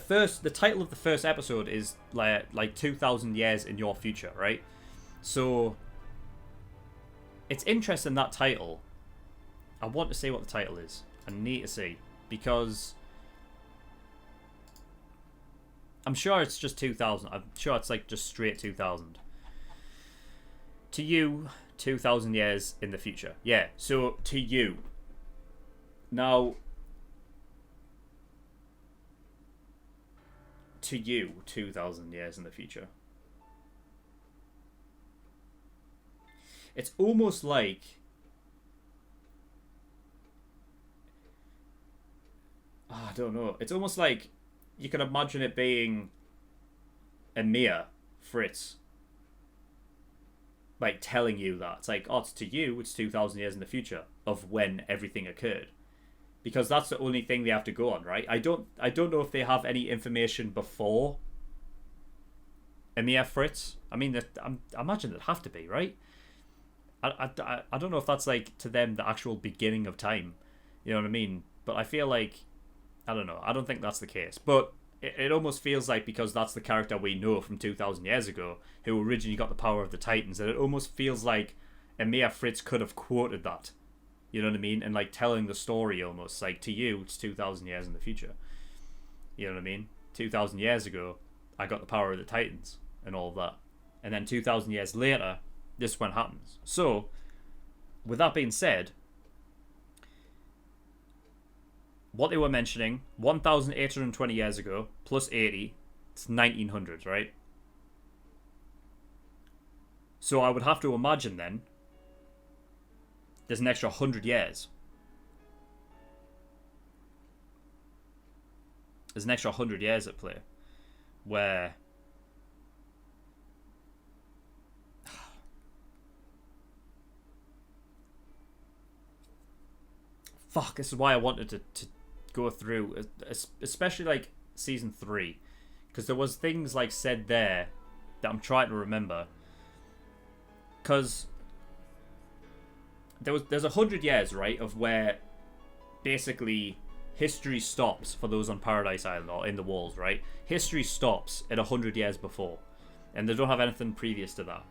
title of the first episode is like 2,000 years in your future, right? So it's interesting, that title. I want to see what the title is. I need to see, because I'm sure it's just 2,000. I'm sure it's like just straight 2,000. To you, 2,000 years in the future. Yeah, so to you. Now, to you, 2,000 years in the future. It's almost like don't know. It's almost like you can imagine it being Emir Fritz, like telling you that it's like, oh, it's to you, it's 2,000 years in the future of when everything occurred, because that's the only thing they have to go on, right? I don't know if they have any information before Emir Fritz. I mean, I imagine it'd have to be, right? I don't know if that's like to them the actual beginning of time. You know what I mean? But I feel like, I don't know. I don't think that's the case. But it almost feels like, because that's the character we know from 2,000 years ago, who originally got the power of the Titans, that it almost feels like Emir Fritz could have quoted that. You know what I mean? And like telling the story almost. Like, to you, it's 2,000 years in the future. You know what I mean? 2,000 years ago, I got the power of the Titans and all of that. And then 2,000 years later, this one happens. So, with that being said, what they were mentioning, 1,820 years ago, plus 80, it's 1900, right? So I would have to imagine then, there's an extra 100 years. There's an extra 100 years at play, where fuck, this is why I wanted to go through, especially like season 3, because there was things like said there that I'm trying to remember, because there's 100 years, right, of where basically history stops for those on Paradise Island or in the walls, right? History stops at 100 years before, and they don't have anything previous to that.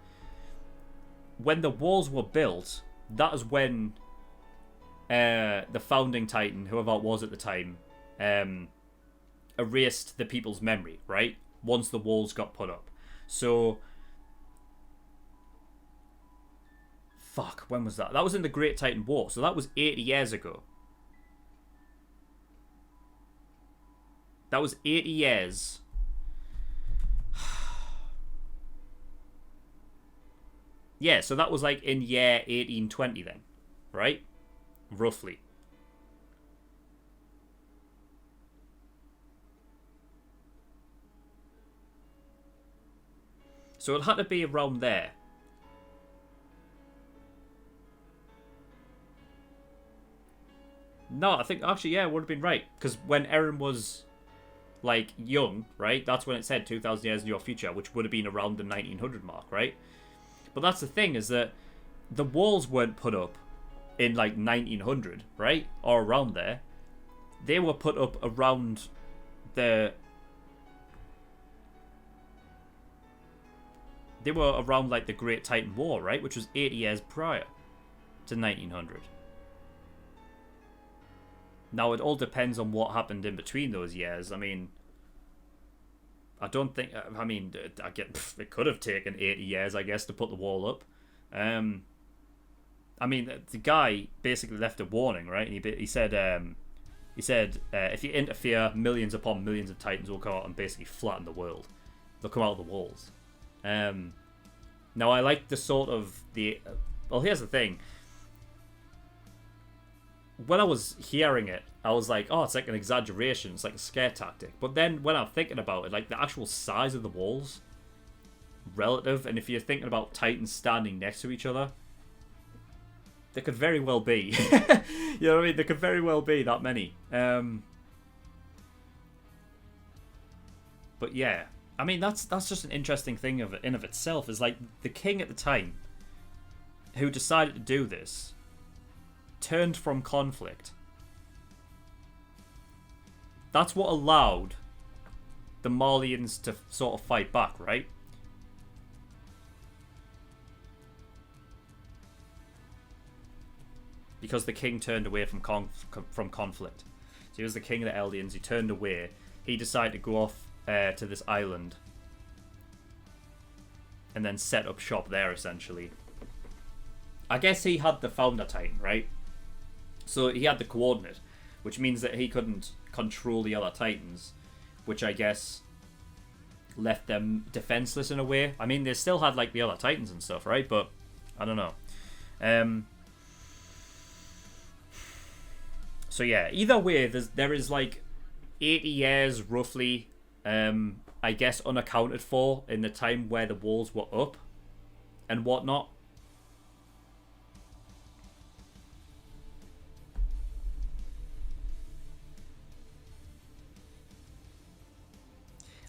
When the walls were built, that is when the founding Titan, whoever it was at the time, erased the people's memory, right? Once the walls got put up. So, fuck, when was that? That was in the Great Titan War, so that was 80 years ago. That was 80 years. Yeah, so that was like in year 1820 then, right? Roughly. So it had to be around there. No, I think actually, yeah, it would have been right. Because when Eren was like young, right? That's when it said 2,000 years in your future, which would have been around the 1900 mark, right? But that's the thing, is that the walls weren't put up in like 1900, right? Or around there. They were put up around the... They were around like the Great Titan War, right? Which was 80 years prior to 1900. Now, it all depends on what happened in between those years. I mean, I don't think... I mean, it could have taken 80 years, I guess, to put the wall up. I mean, the guy basically left a warning, right? And he said, if you interfere, millions upon millions of Titans will come out and basically flatten the world. They'll come out of the walls. Now, I like the sort of the... Well, here's the thing. When I was hearing it, I was like, oh, it's like an exaggeration. It's like a scare tactic. But then when I'm thinking about it, like the actual size of the walls, relative, and if you're thinking about Titans standing next to each other, there could very well be. You know what I mean? There could very well be that many. But yeah, I mean, that's just an interesting thing in of itself. Is like the king at the time, who decided to do this, turned from conflict. That's what allowed the Marleyans to sort of fight back, right? Because the king turned away from conflict. So he was the king of the Eldians. He turned away. He decided to go off to this island and then set up shop there, essentially. I guess he had the founder Titan, right? So he had the coordinate, which means that he couldn't control the other Titans, which I guess left them defenseless in a way. I mean, they still had like the other Titans and stuff, right? But I don't know. So yeah, either way, there is like 80 years roughly, I guess unaccounted for in the time where the walls were up and whatnot.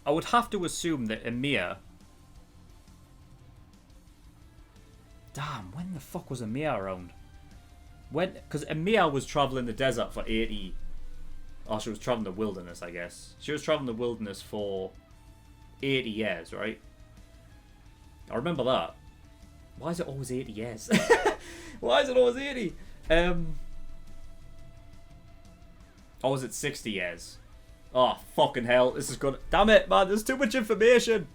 I would have to assume that Emir... Damn, when the fuck was Emir around? When? Because Emir was traveling the desert for 80... Oh, she was traveling the wilderness, I guess. She was traveling the wilderness for 80 years, right? I remember that. Why is it always 80 years? Why is it always 80? Or was it 60 years? Oh, fucking hell. This is good. Damn it, man. There's too much information.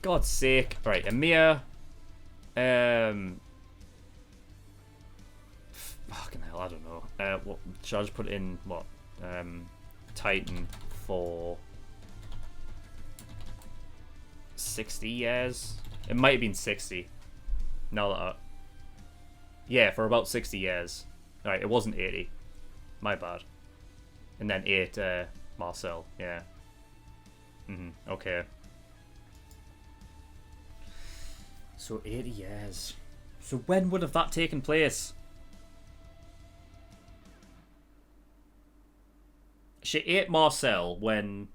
God's sake. Right, Emir. Fucking hell, I don't know. What should I just put in? What? Titan for 60 years? It might have been 60. Now that yeah, for about 60 years. Alright, it wasn't 80. My bad. And then 8 Marcel, yeah. Okay. So 80 years. So when would have that taken place? She ate Marcel when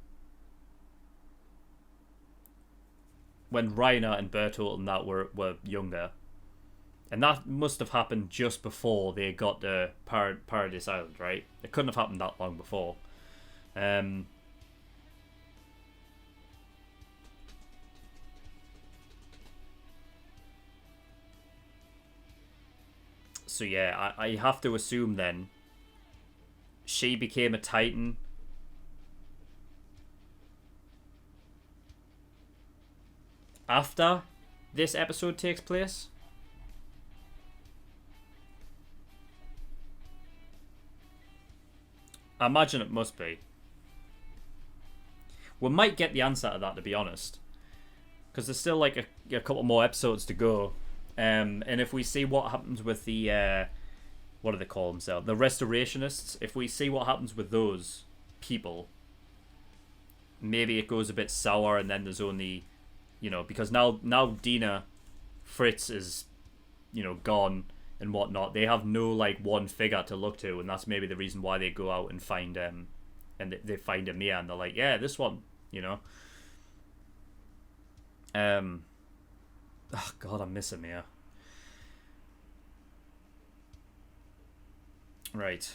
Rainer and Bertolt and that were younger. And that must have happened just before they got to Paradise Island, right? It couldn't have happened that long before. So yeah, I have to assume then she became a Titan after this episode takes place. I imagine it must be. We might get the answer to that, to be honest, because there's still like a couple more episodes to go. And if we see what happens with the what do they call themselves? The Restorationists. If we see what happens with those people, maybe it goes a bit sour, and then there's only, because now Dina, Fritz is, gone and whatnot. They have no like one figure to look to, and that's maybe the reason why they go out and find and they find Emir, and they're like, yeah, this one, Oh God, I miss Emir. Right.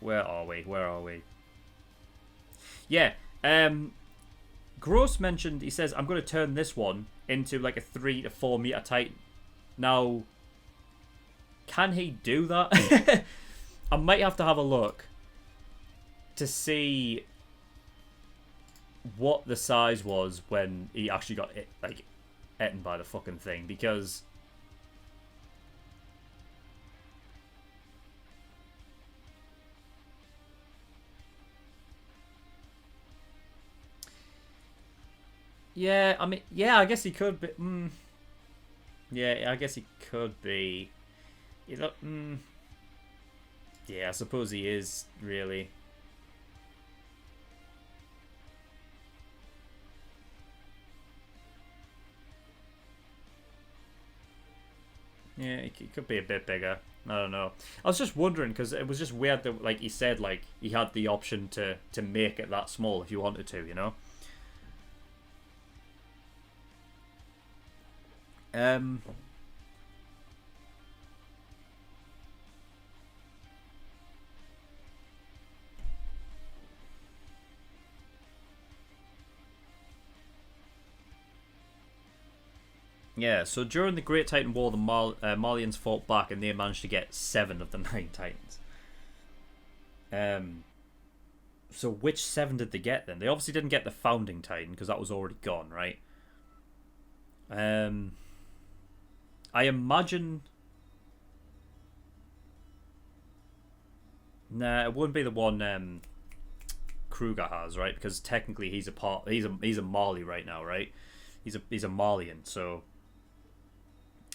Where are we? Yeah. Gross mentioned, he says, I'm going to turn this one into like a 3 to 4 meter Titan. Now, can he do that? I might have to have a look to see what the size was when he actually got eaten by the fucking thing, because yeah, I mean, yeah, I guess he could be. Yeah, I guess he could be. Yeah, I suppose he is, really. Yeah, it could be a bit bigger. I don't know. I was just wondering, because it was just weird that, like he said, like he had the option to make it that small if you wanted to, Yeah, so during the Great Titan War, the Marleyans fought back, and they managed to get 7 of the 9 Titans. So which 7 did they get then? They obviously didn't get the Founding Titan, because that was already gone, right? I imagine... Nah, it wouldn't be the one Kruger has, right? Because technically he's a Marley right now, right? He's a Marleyan, so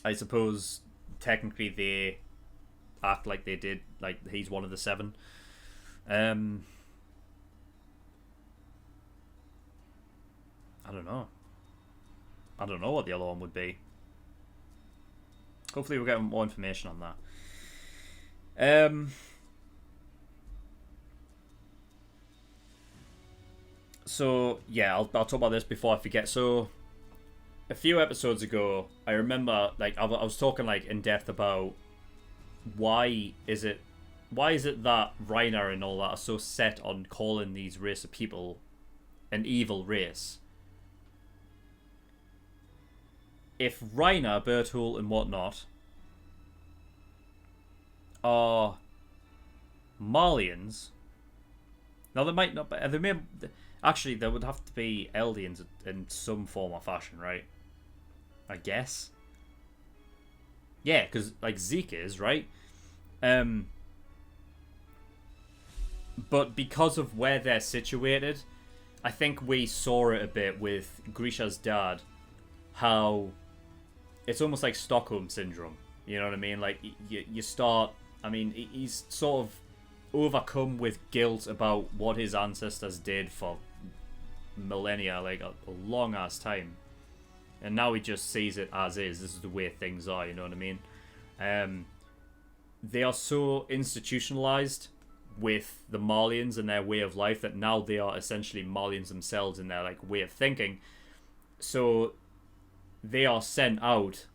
I suppose technically act like they did, like he's one of the seven. I don't know. I don't know what the other one would be. Hopefully we'll get more information on that. So yeah, I'll talk about this before I forget. So a few episodes ago, I remember like I was talking like in depth about why is it that Reiner and all that are so set on calling these race of people an evil race. If Reiner, Bertolt, and whatnot are Marleyans, now they might not be. They may actually. There would have to be Eldians in some form or fashion, right? I guess. Yeah, because like Zeke is right. But because of where they're situated, I think we saw it a bit with Grisha's dad. How it's almost like Stockholm syndrome. You know what I mean? Like you start. I mean, he's sort of overcome with guilt about what his ancestors did for millennia, like a long ass time, and now he just sees it as is. This is the way things are. You know what I mean? They are so institutionalized with the Marleyans and their way of life that now they are essentially Marleyans themselves in their like way of thinking. So they are sent out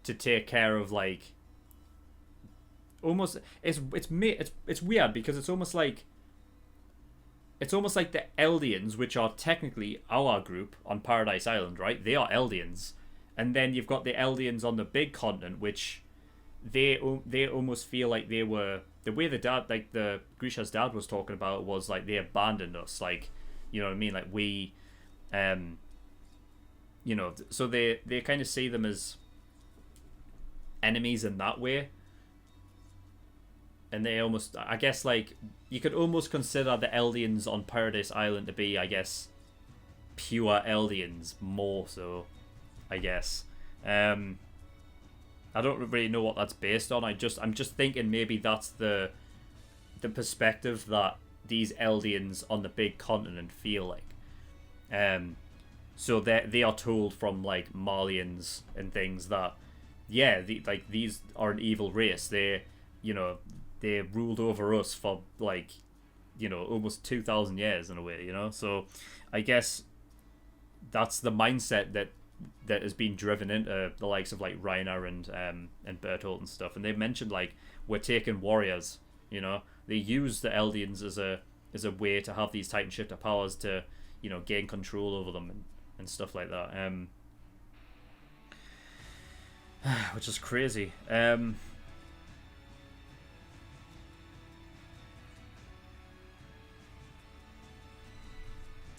to take care of like almost it's weird because it's almost like the Eldians, which are technically our group on Paradise Island, right? They are Eldians, and then you've got the Eldians on the big continent, which they almost feel like they were the way the Grisha's dad was talking about was like they abandoned us, like you know what I mean, like we you know, so they kind of see them as enemies in that way. And they almost, I guess, like, you could almost consider the Eldians on Paradise Island to be, I guess, pure Eldians, more so, I guess. I don't really know what that's based on. I'm just thinking maybe that's the perspective that these Eldians on the big continent feel like. So they are told from like Marleyans and things that, yeah, these are an evil race. They ruled over us for like, almost 2,000 years in a way, So I guess that's the mindset that has been driven into the likes of like Reiner and Bertolt and stuff. And they've mentioned like we're taking warriors, They use the Eldians as a way to have these Titan shifter powers to, gain control over them and stuff like that. Which is crazy.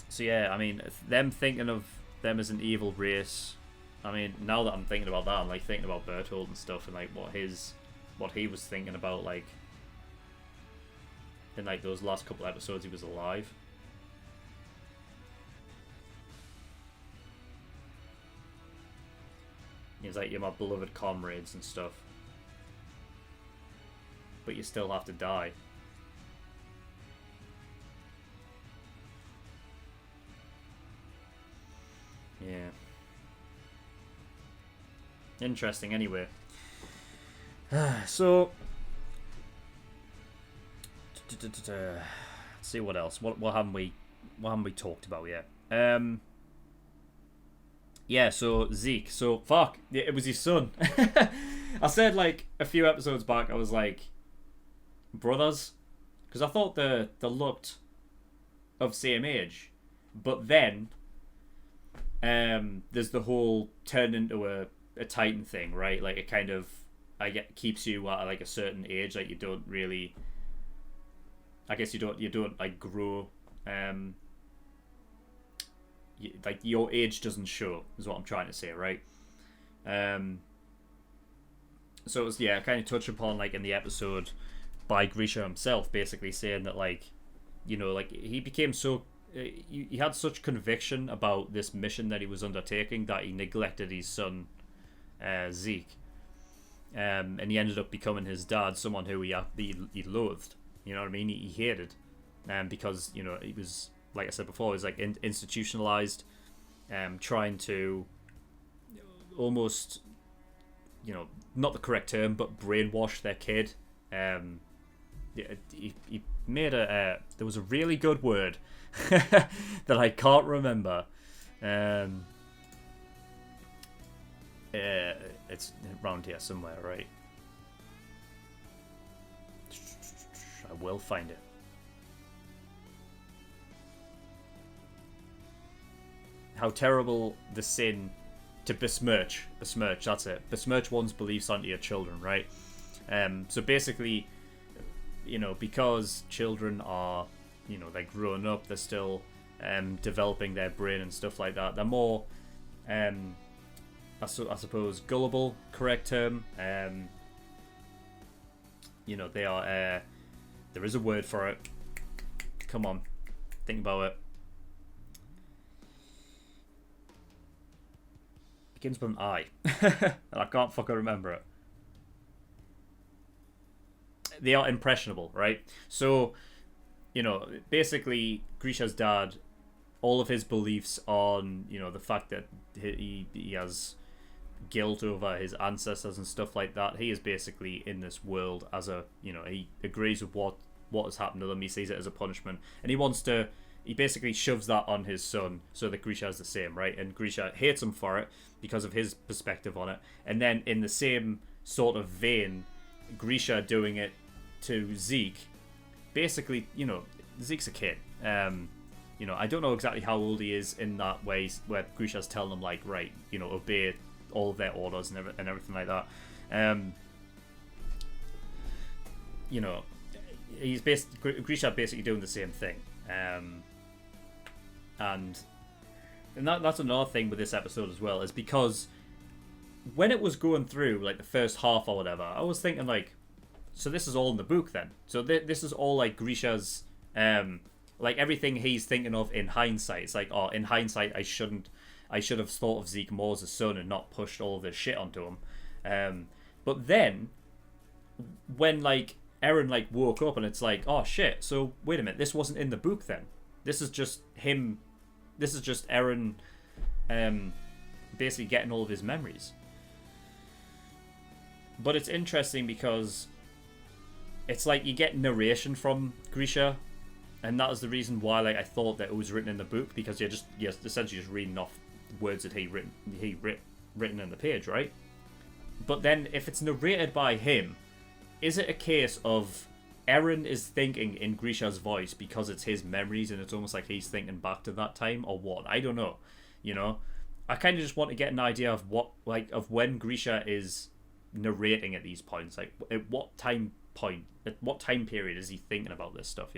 So yeah, I mean, them thinking of them as an evil race. I mean, now that I'm thinking about that, I'm like thinking about Bertolt and stuff, and like what he was thinking about, like in like those last couple episodes he was alive. He's like, you're my beloved comrades and stuff, but you still have to die. Yeah. Interesting, anyway. So, let's see what else. What haven't we talked about yet? Yeah, so Zeke. So fuck, it was his son. I said like a few episodes back, I was like, brothers, because I thought they looked of same age, but then there's the whole turn into a Titan thing, right? Like it kind of keeps you at like a certain age, like you don't really, I guess you don't like grow, like your age doesn't show, is what I'm trying to say, right? So it was, yeah, kind of touched upon like in the episode by Grisha himself, basically saying that like, like he became so he had such conviction about this mission that he was undertaking that he neglected his son Zeke. and he ended up becoming his dad, someone who he loathed. You know what I mean? He hated, because he was, like I said before, he was like institutionalized, trying to almost, not the correct term, but brainwash their kid. He made there was a really good word that I can't remember. It's around here somewhere, right? I will find it. How terrible the sin to besmirch. Besmirch, that's it. Besmirch one's beliefs onto your children, right? So basically, because children are, they're growing up, they're still developing their brain and stuff like that. They're more, I suppose, gullible, correct term. They are, there is a word for it. Come on, think about it. Begins with an I. And I can't fucking remember it. They are impressionable, right? So, basically, Grisha's dad, all of his beliefs on, the fact that he has guilt over his ancestors and stuff like that, he is basically in this world as a, he agrees with what has happened to them, he sees it as a punishment, and he basically shoves that on his son so that Grisha is the same, right? And Grisha hates him for it because of his perspective on it. And then in the same sort of vein, Grisha doing it to Zeke, basically, Zeke's a kid. I don't know exactly how old he is in that way, where Grisha's telling him, like, right, obey all of their orders and everything like that. Grisha basically doing the same thing. And that's another thing with this episode as well, is because when it was going through, like, the first half or whatever, I was thinking, like, so this is all in the book then. So this is all, like, Grisha's, like, everything he's thinking of in hindsight. It's like, oh, in hindsight, I should have thought of Zeke more as a son and not pushed all of this shit onto him. But then, when, like, Eren, like, woke up and it's like, oh shit, so wait a minute, this wasn't in the book then. This is just him, this is just Eren basically getting all of his memories. But it's interesting because it's like you get narration from Grisha, and that is the reason why, like, I thought that it was written in the book, because you're essentially just reading off words that he written in the page, right? But then if it's narrated by him, is it a case of Eren is thinking in Grisha's voice because it's his memories and it's almost like he's thinking back to that time, or what? I don't know. I kind of just want to get an idea of of when Grisha is narrating at these points, like at what time period is he thinking about this stuff,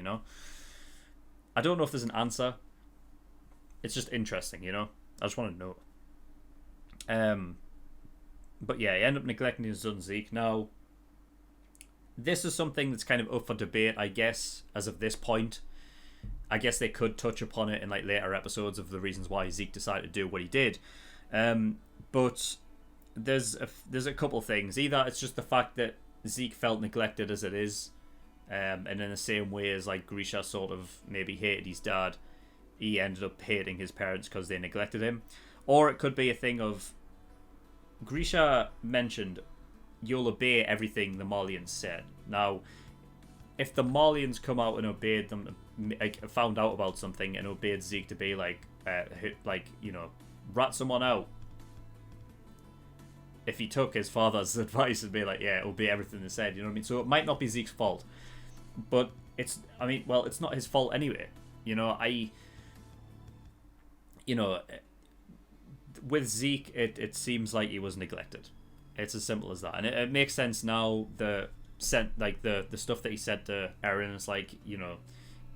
I don't know if there's an answer. It's just interesting, I just want to know. But yeah, he ended up neglecting his son Zeke. Now, this is something that's kind of up for debate, I guess, as of this point. I guess they could touch upon it in, like, later episodes of the reasons why Zeke decided to do what he did. But there's a couple things. Either it's just the fact that Zeke felt neglected as it is, and in the same way as, like, Grisha sort of maybe hated his dad, he ended up hating his parents because they neglected him. Or it could be a thing of Grisha mentioned, you'll obey everything the Marleyans said. Now, if the Marleyans come out and obeyed them, like, found out about something and obeyed Zeke to be like, rat someone out. If he took his father's advice and be like, yeah, obey everything they said, you know what I mean? So it might not be Zeke's fault, but it's not his fault anyway. With Zeke, it seems like he was neglected. It's as simple as that, and it makes sense now. The stuff that he said to Eren is like,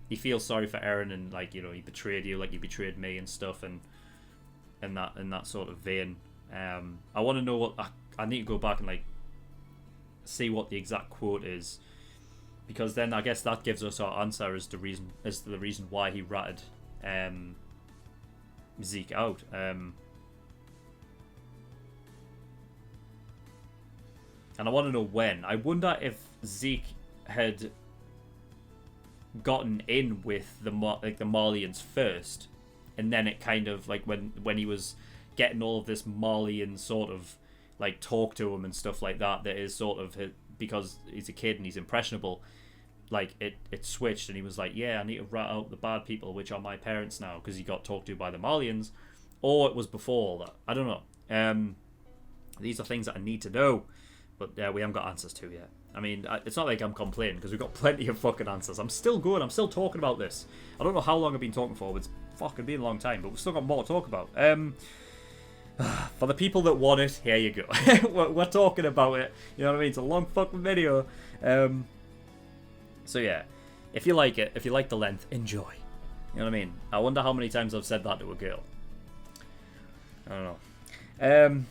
he feels sorry for Eren, and, like, he betrayed you, like you betrayed me and stuff, and that sort of vein. I want to know what I need to go back and, like, see what the exact quote is, because then I guess that gives us our answer as to the reason why he ratted Zeke out. and I want to know when. I wonder if Zeke had gotten in with the Marleyans first, and then it kind of like when he was getting all of this Marleyan sort of like talk to him and stuff like that is sort of because he's a kid and he's impressionable, like it switched and he was like, yeah, I need to rat out the bad people, which are my parents now, because he got talked to by the Marleyans, or it was before all that. I don't know. These are things that I need to know, but we haven't got answers to yet. I mean, it's not like I'm complaining, because we've got plenty of fucking answers. I'm still good. I'm still talking about this. I don't know how long I've been talking for, but it's fucking been a long time, but we've still got more to talk about. For the people that want it, here you go. we're talking about it. You know what I mean? It's a long fucking video. So yeah, if you like it, if you like the length, enjoy. You know what I mean? I wonder how many times I've said that to a girl. I don't know.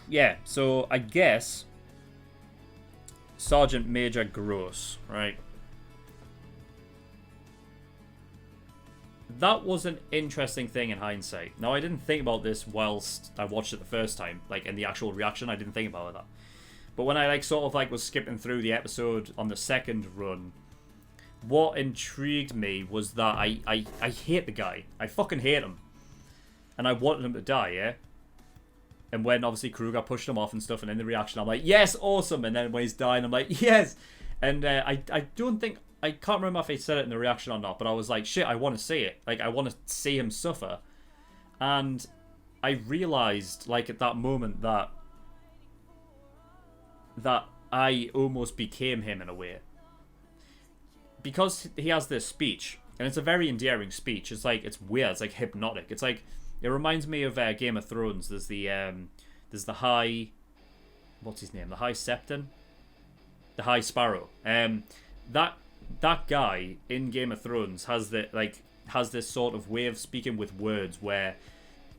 Yeah, so I guess Sergeant Major Gross, right? That was an interesting thing in hindsight. Now, I didn't think about this whilst I watched it the first time, like in the actual reaction. I didn't think about that. But when I was skipping through the episode on the second run, what intrigued me was that I hate the guy. I fucking hate him. And I wanted him to die, yeah? And when obviously Kruger pushed him off and stuff, and in the reaction I'm like, yes, awesome. And then when he's dying, I'm like, yes. And I can't remember if he said it in the reaction or not, but I was like, shit, I want to see it. Like, I want to see him suffer. And I realized, like, at that moment that I almost became him in a way. Because he has this speech, and it's a very endearing speech. It's like, it's weird. It's like hypnotic. It's like, it reminds me of Game of Thrones. There's the High, what's his name? The High Septon? The High Sparrow. That guy in Game of Thrones has this sort of way of speaking with words where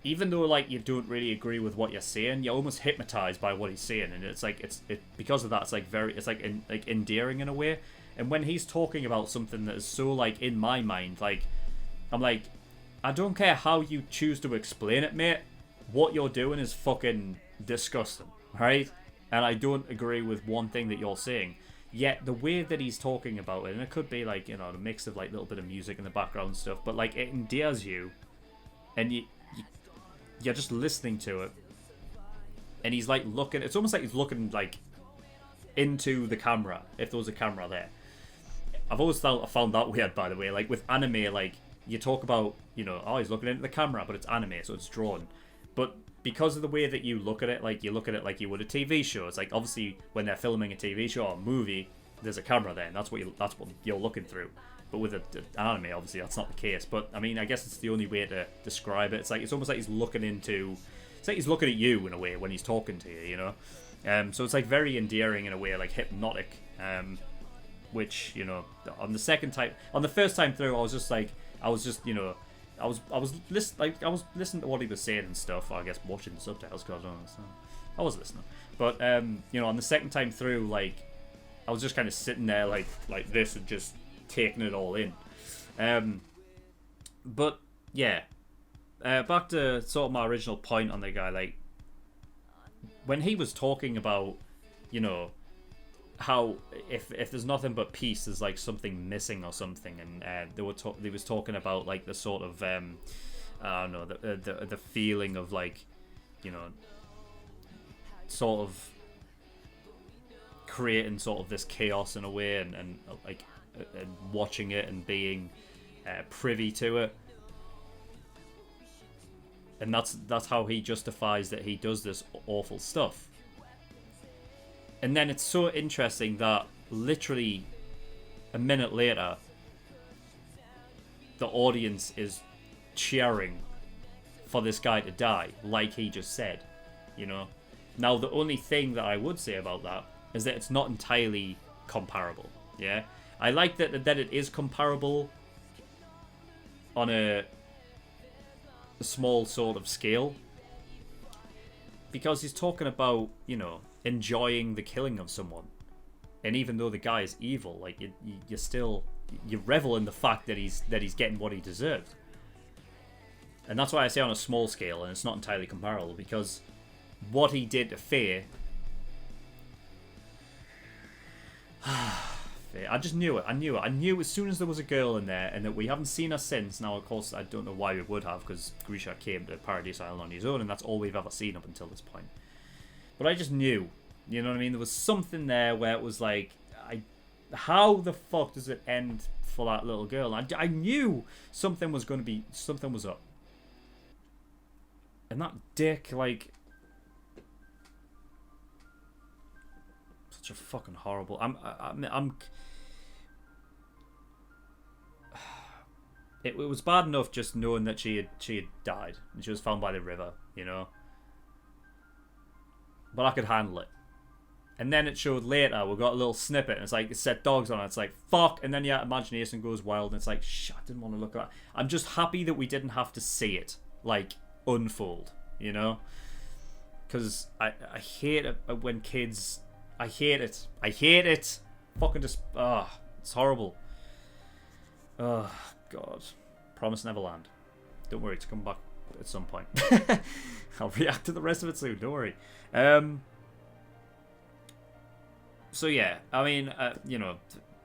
even though like you don't really agree with what you're saying, you're almost hypnotized by what he's saying, and it's like because of that it's like endearing in a way. And when he's talking about something that is so like in my mind, like I'm like, I don't care how you choose to explain it, mate. What you're doing is fucking disgusting, right? And I don't agree with one thing that you're saying. Yet the way that he's talking about it, and it could be like, you know, a mix of like a little bit of music in the background and stuff, but like it endears you, and you're just listening to it, and he's like looking. It's almost like he's looking like into the camera, if there was a camera there. I've always found that weird, by the way. Like with anime, like you talk about, you know, oh, he's looking into the camera, but it's anime, so it's drawn. But because of the way that you look at it, like you look at it like you would a TV show. It's like obviously when they're filming a TV show or a movie, there's a camera there, and that's what you're looking through. But with an anime, obviously that's not the case. But I mean, I guess it's the only way to describe it. It's almost like he's looking into. It's like he's looking at you in a way when he's talking to you, you know. So it's like very endearing in a way, like hypnotic. Which, you know, on the first time through, I was listening to what he was saying and stuff. I guess watching the subtitles because I was listening. But you know, on the second time through, like I was just kind of sitting there like this and just taking it all in. But yeah, back to sort of my original point on the guy. Like when he was talking about, you know, how if there's nothing but peace, there's like something missing or something, and they was talking about like the sort of I don't know, the feeling of like, you know, sort of creating sort of this chaos in a way, and like and watching it and being privy to it, and that's how he justifies that he does this awful stuff. And then it's so interesting that literally a minute later, the audience is cheering for this guy to die, like he just said, you know. Now, the only thing that I would say about that is that it's not entirely comparable, yeah. I like that it is comparable on a small sort of scale, because he's talking about, you know, enjoying the killing of someone, and even though the guy is evil, like you revel in the fact that he's getting what he deserved. And that's why I say on a small scale, and it's not entirely comparable, because what he did to Faye... I just knew it. I knew as soon as there was a girl in there, and that we haven't seen her since. Now, of course, I don't know why we would have, because Grisha came to Paradise Island on his own, and that's all we've ever seen up until this point. But I just knew. You know what I mean? There was something there where it was like... How the fuck does it end for that little girl? I knew something was going to be... Something was up. And that dick, like... Such a fucking horrible... It was bad enough just knowing that she had died. And she was found by the river, you know? But I could handle it. And then it showed later, we got a little snippet, and it's like, it set dogs on it, it's like, fuck, and then your imagination goes wild, and it's like, shit, I didn't want to look at that. I'm just happy that we didn't have to see it, like, unfold, you know? Because I hate it when kids, I hate it, fucking just, it's horrible. Oh, God. Promise Neverland. Don't worry, it's coming back at some point. I'll react to the rest of it soon, don't worry. So yeah, I mean, you know,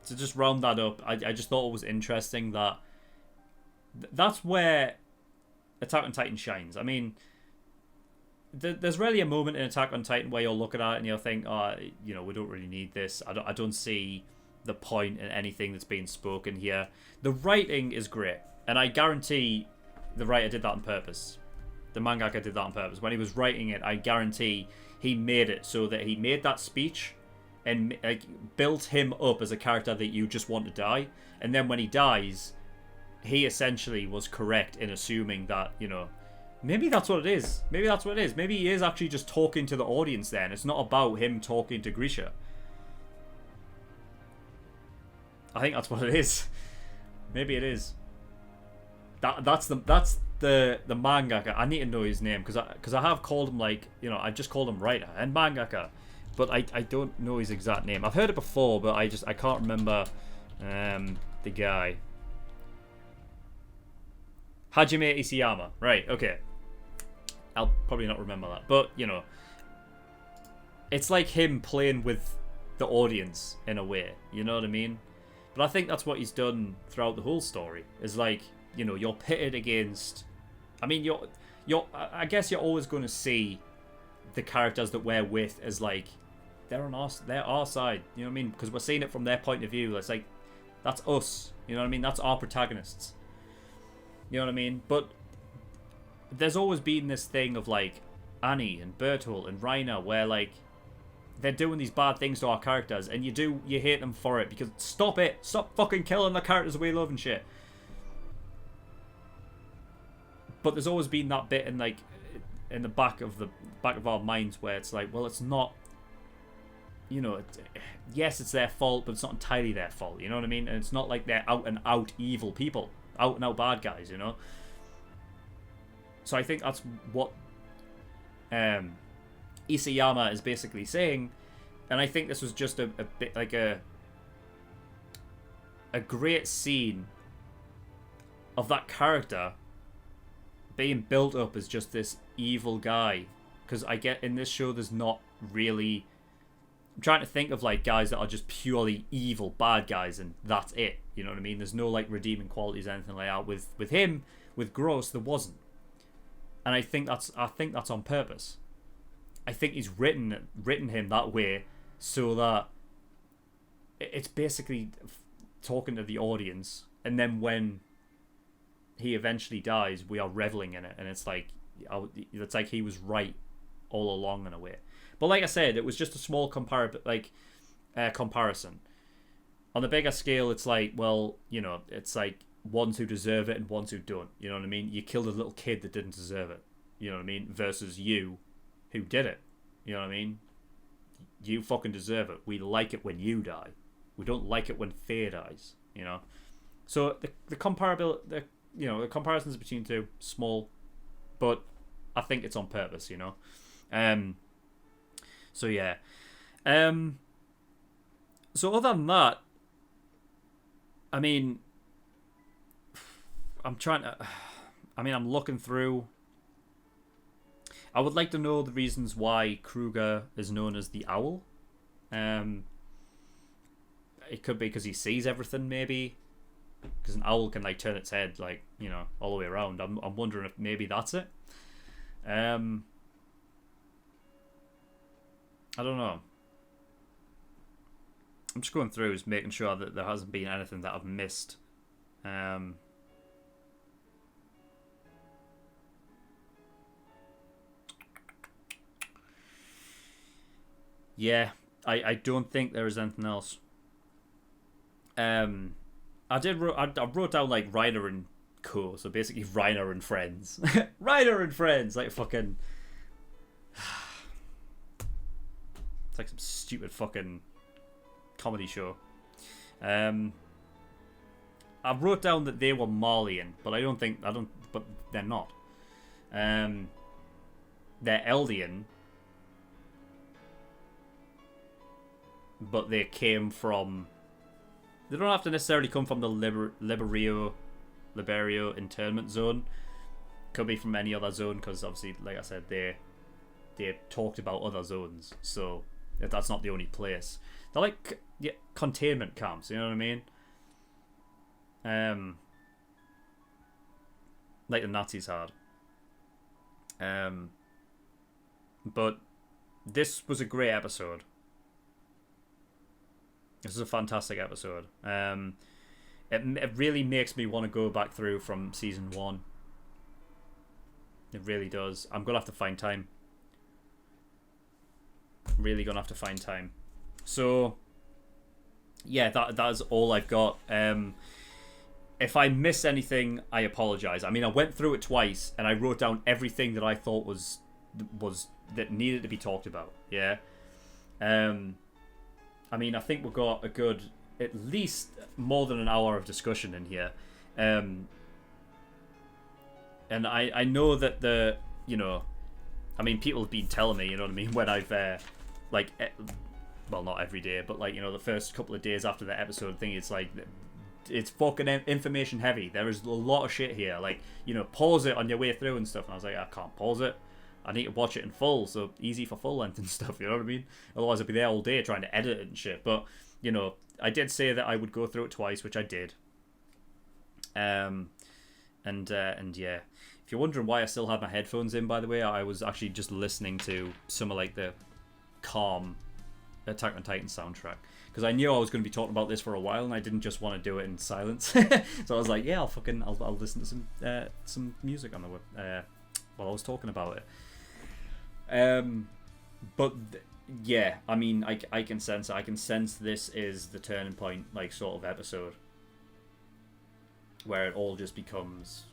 to just round that up, I just thought it was interesting that that's where Attack on Titan shines. I mean, there's rarely a moment in Attack on Titan where you'll look at it and you'll think, oh, you know, we don't really need this. I don't see the point in anything that's being spoken here. The writing is great, and I guarantee the writer did that on purpose. The mangaka did that on purpose. When he was writing it, I guarantee he made it so that he made that speech and like built him up as a character that you just want to die, and then when he dies, he essentially was correct in assuming that, you know, maybe that's what it is. Maybe that's what it is. Maybe he is actually just talking to the audience then. It's not about him talking to Grisha. I think that's what it is. Maybe it is. That's the mangaka. I need to know his name because I have called him, like, you know, I just called him writer and mangaka. But I don't know his exact name. I've heard it before, but I can't remember the guy. Hajime Isayama. Right, okay. I'll probably not remember that. But, you know, it's like him playing with the audience in a way. You know what I mean? But I think that's what he's done throughout the whole story. Is like, you know, you're pitted against... I mean, I guess you're always going to see the characters that we're with as like... They're our side, you know what I mean? Because we're seeing it from their point of view. It's like, that's us, you know what I mean? That's our protagonists. You know what I mean? But there's always been this thing of like Annie and Bertolt and Rainer where like they're doing these bad things to our characters, and you hate them for it because stop fucking killing the characters we love and shit. But there's always been that bit in like in the back of our minds where it's like, well, it's not. You know, yes, it's their fault, but it's not entirely their fault. You know what I mean? And it's not like they're out and out evil people, out and out bad guys. You know. So I think that's what Isayama is basically saying, and I think this was just a bit like a great scene of that character being built up as just this evil guy. Because I get in this show, there's not really. I'm trying to think of like guys that are just purely evil bad guys and that's it, you know what I mean? There's no like redeeming qualities or anything like that. With him, with Gross, there wasn't, and I think that's on purpose. I think he's written him that way so that it's basically talking to the audience, and then when he eventually dies, we are reveling in it, and it's like he was right all along in a way. But like I said, it was just a small comparison. On the bigger scale, it's like, well, you know, it's like ones who deserve it and ones who don't. You know what I mean? You killed a little kid that didn't deserve it. You know what I mean? Versus you, who did it. You know what I mean? You fucking deserve it. We like it when you die. We don't like it when Faye dies. You know? So the comparisons between two, small, but I think it's on purpose, you know? So yeah. So other than that, I mean, I'm trying to I mean, I'm looking through. I would like to know the reasons why Kruger is known as the Owl. It could be because he sees everything, maybe. Because an owl can like turn its head like, you know, all the way around. I'm wondering if maybe that's it. I don't know. I'm just going through, just making sure that there hasn't been anything that I've missed. Yeah, I don't think there is anything else. I wrote down like Reiner and Co. So basically Reiner and Friends. Reiner and Friends, like fucking. It's like some stupid fucking comedy show. I wrote down that they were Marleyan, but but they're not. They're Eldian, but they came from. They don't have to necessarily come from the Liberio internment zone. Could be from any other zone, because obviously, like I said, they talked about other zones, so that's not the only place. They're like containment camps, you know what I mean? Like the Nazis had. But this was a great episode. This is a fantastic episode. It really makes me want to go back through from season 1. It really does. I'm gonna have to find time. Really gonna have to find time. So yeah, that is all I've got. If I miss anything, I apologize. I mean, I went through it twice and I wrote down everything that I thought was that needed to be talked about. Yeah. I mean, I think we've got a good, at least more than an hour of discussion in here. And I know that I mean, people have been telling me, you know what I mean, when I've, well, not every day, but like, the first couple of days after the episode thing, it's like, it's fucking information heavy. There is a lot of shit here. Like, pause it on your way through and stuff. And I was like, I can't pause it. I need to watch it in full, so easy for full length and stuff, you know what I mean? Otherwise I'd be there all day trying to edit it and shit. But, I did say that I would go through it twice, which I did. And yeah. If you're wondering why I still have my headphones in, by the way, I was actually just listening to some of like the calm Attack on Titan soundtrack. Because I knew I was going to be talking about this for a while, and I didn't just want to do it in silence. So I was like, yeah, I'll listen to some music on the while I was talking about it. But yeah, I mean, I can sense it. I can sense this is the turning point, like, sort of episode where it all just becomes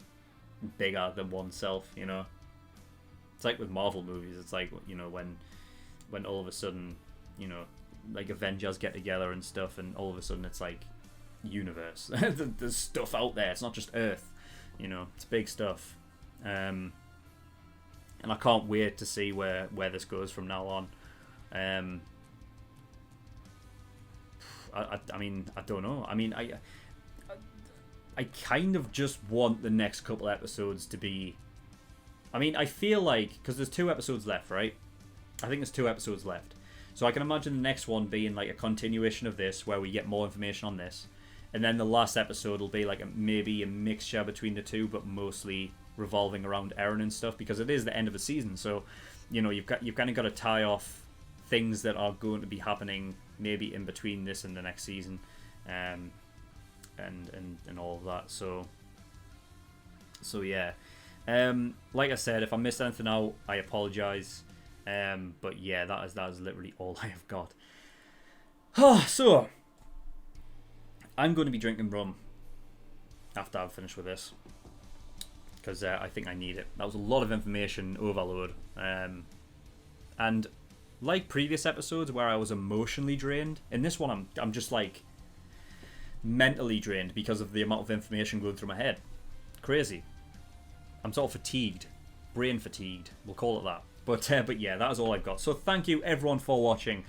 bigger than oneself, It's like with Marvel movies. It's like, when all of a sudden, like Avengers get together and stuff, and all of a sudden it's like universe. There's stuff out there. It's not just Earth, it's big stuff. And I can't wait to see where this goes from now on. I mean, I don't know. I mean, I kind of just want the next couple episodes to be... I mean, I feel like... Because there's 2 episodes left, right? I think there's 2 episodes left. So I can imagine the next one being like a continuation of this, where we get more information on this. And then the last episode will be like maybe a mixture between the two, but mostly revolving around Eren and stuff, because it is the end of the season. So, you've kind of got to tie off things that are going to be happening maybe in between this and the next season, and all of that. So yeah. Like I said, if I missed anything out, I apologize. But yeah, that is literally all I have got. So I'm going to be drinking rum after I've finished with this, because I think I need it. That was a lot of information overload. And like previous episodes where I was emotionally drained, in this one I'm just like mentally drained because of the amount of information going through my head. Crazy. I'm sort of fatigued. Brain fatigued. We'll call it that. But yeah, that is all I've got. So thank you everyone for watching.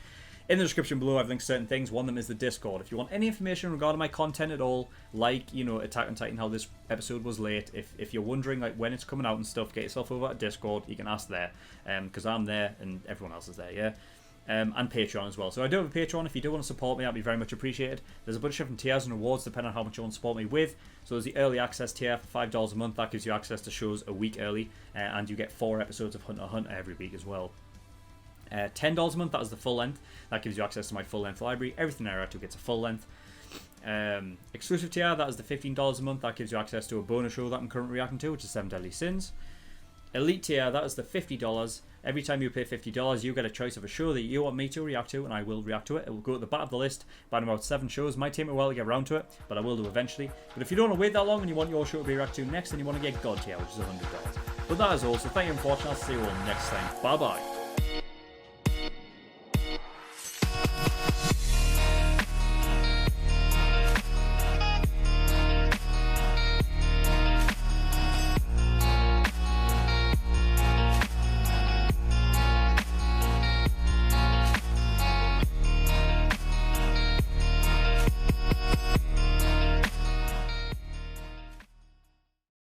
In the description below, I've linked certain things. One of them is the Discord. If you want any information regarding my content at all, like, you know, Attack on Titan, how this episode was late, if you're wondering, like, when it's coming out and stuff, get yourself over at Discord. You can ask there, because I'm there and everyone else is there, yeah? And Patreon as well. So I do have a Patreon. If you do want to support me, that'd be very much appreciated. There's a bunch of different tiers and rewards depending on how much you want to support me with. So there's the early access tier for $5 a month. That gives you access to shows a week early, and you get 4 episodes of Hunter x Hunter every week as well. $10 a month, that is the full length. That gives you access to my full length library. Everything I react to gets a full length. Exclusive tier, that is the $15 a month. That gives you access to a bonus show that I'm currently reacting to, which is 7 Deadly Sins. Elite tier, that is the $50. Every time you pay $50, you get a choice of a show that you want me to react to, and I will react to it. It will go at the back of the list by about 7 shows. Might take me a while to get around to it, but I will do eventually. But if you don't want to wait that long and you want your show to be reacted to next, then you want to get God tier, which is $100. But that is all, so thank you for watching. I'll see you all next time. Bye bye.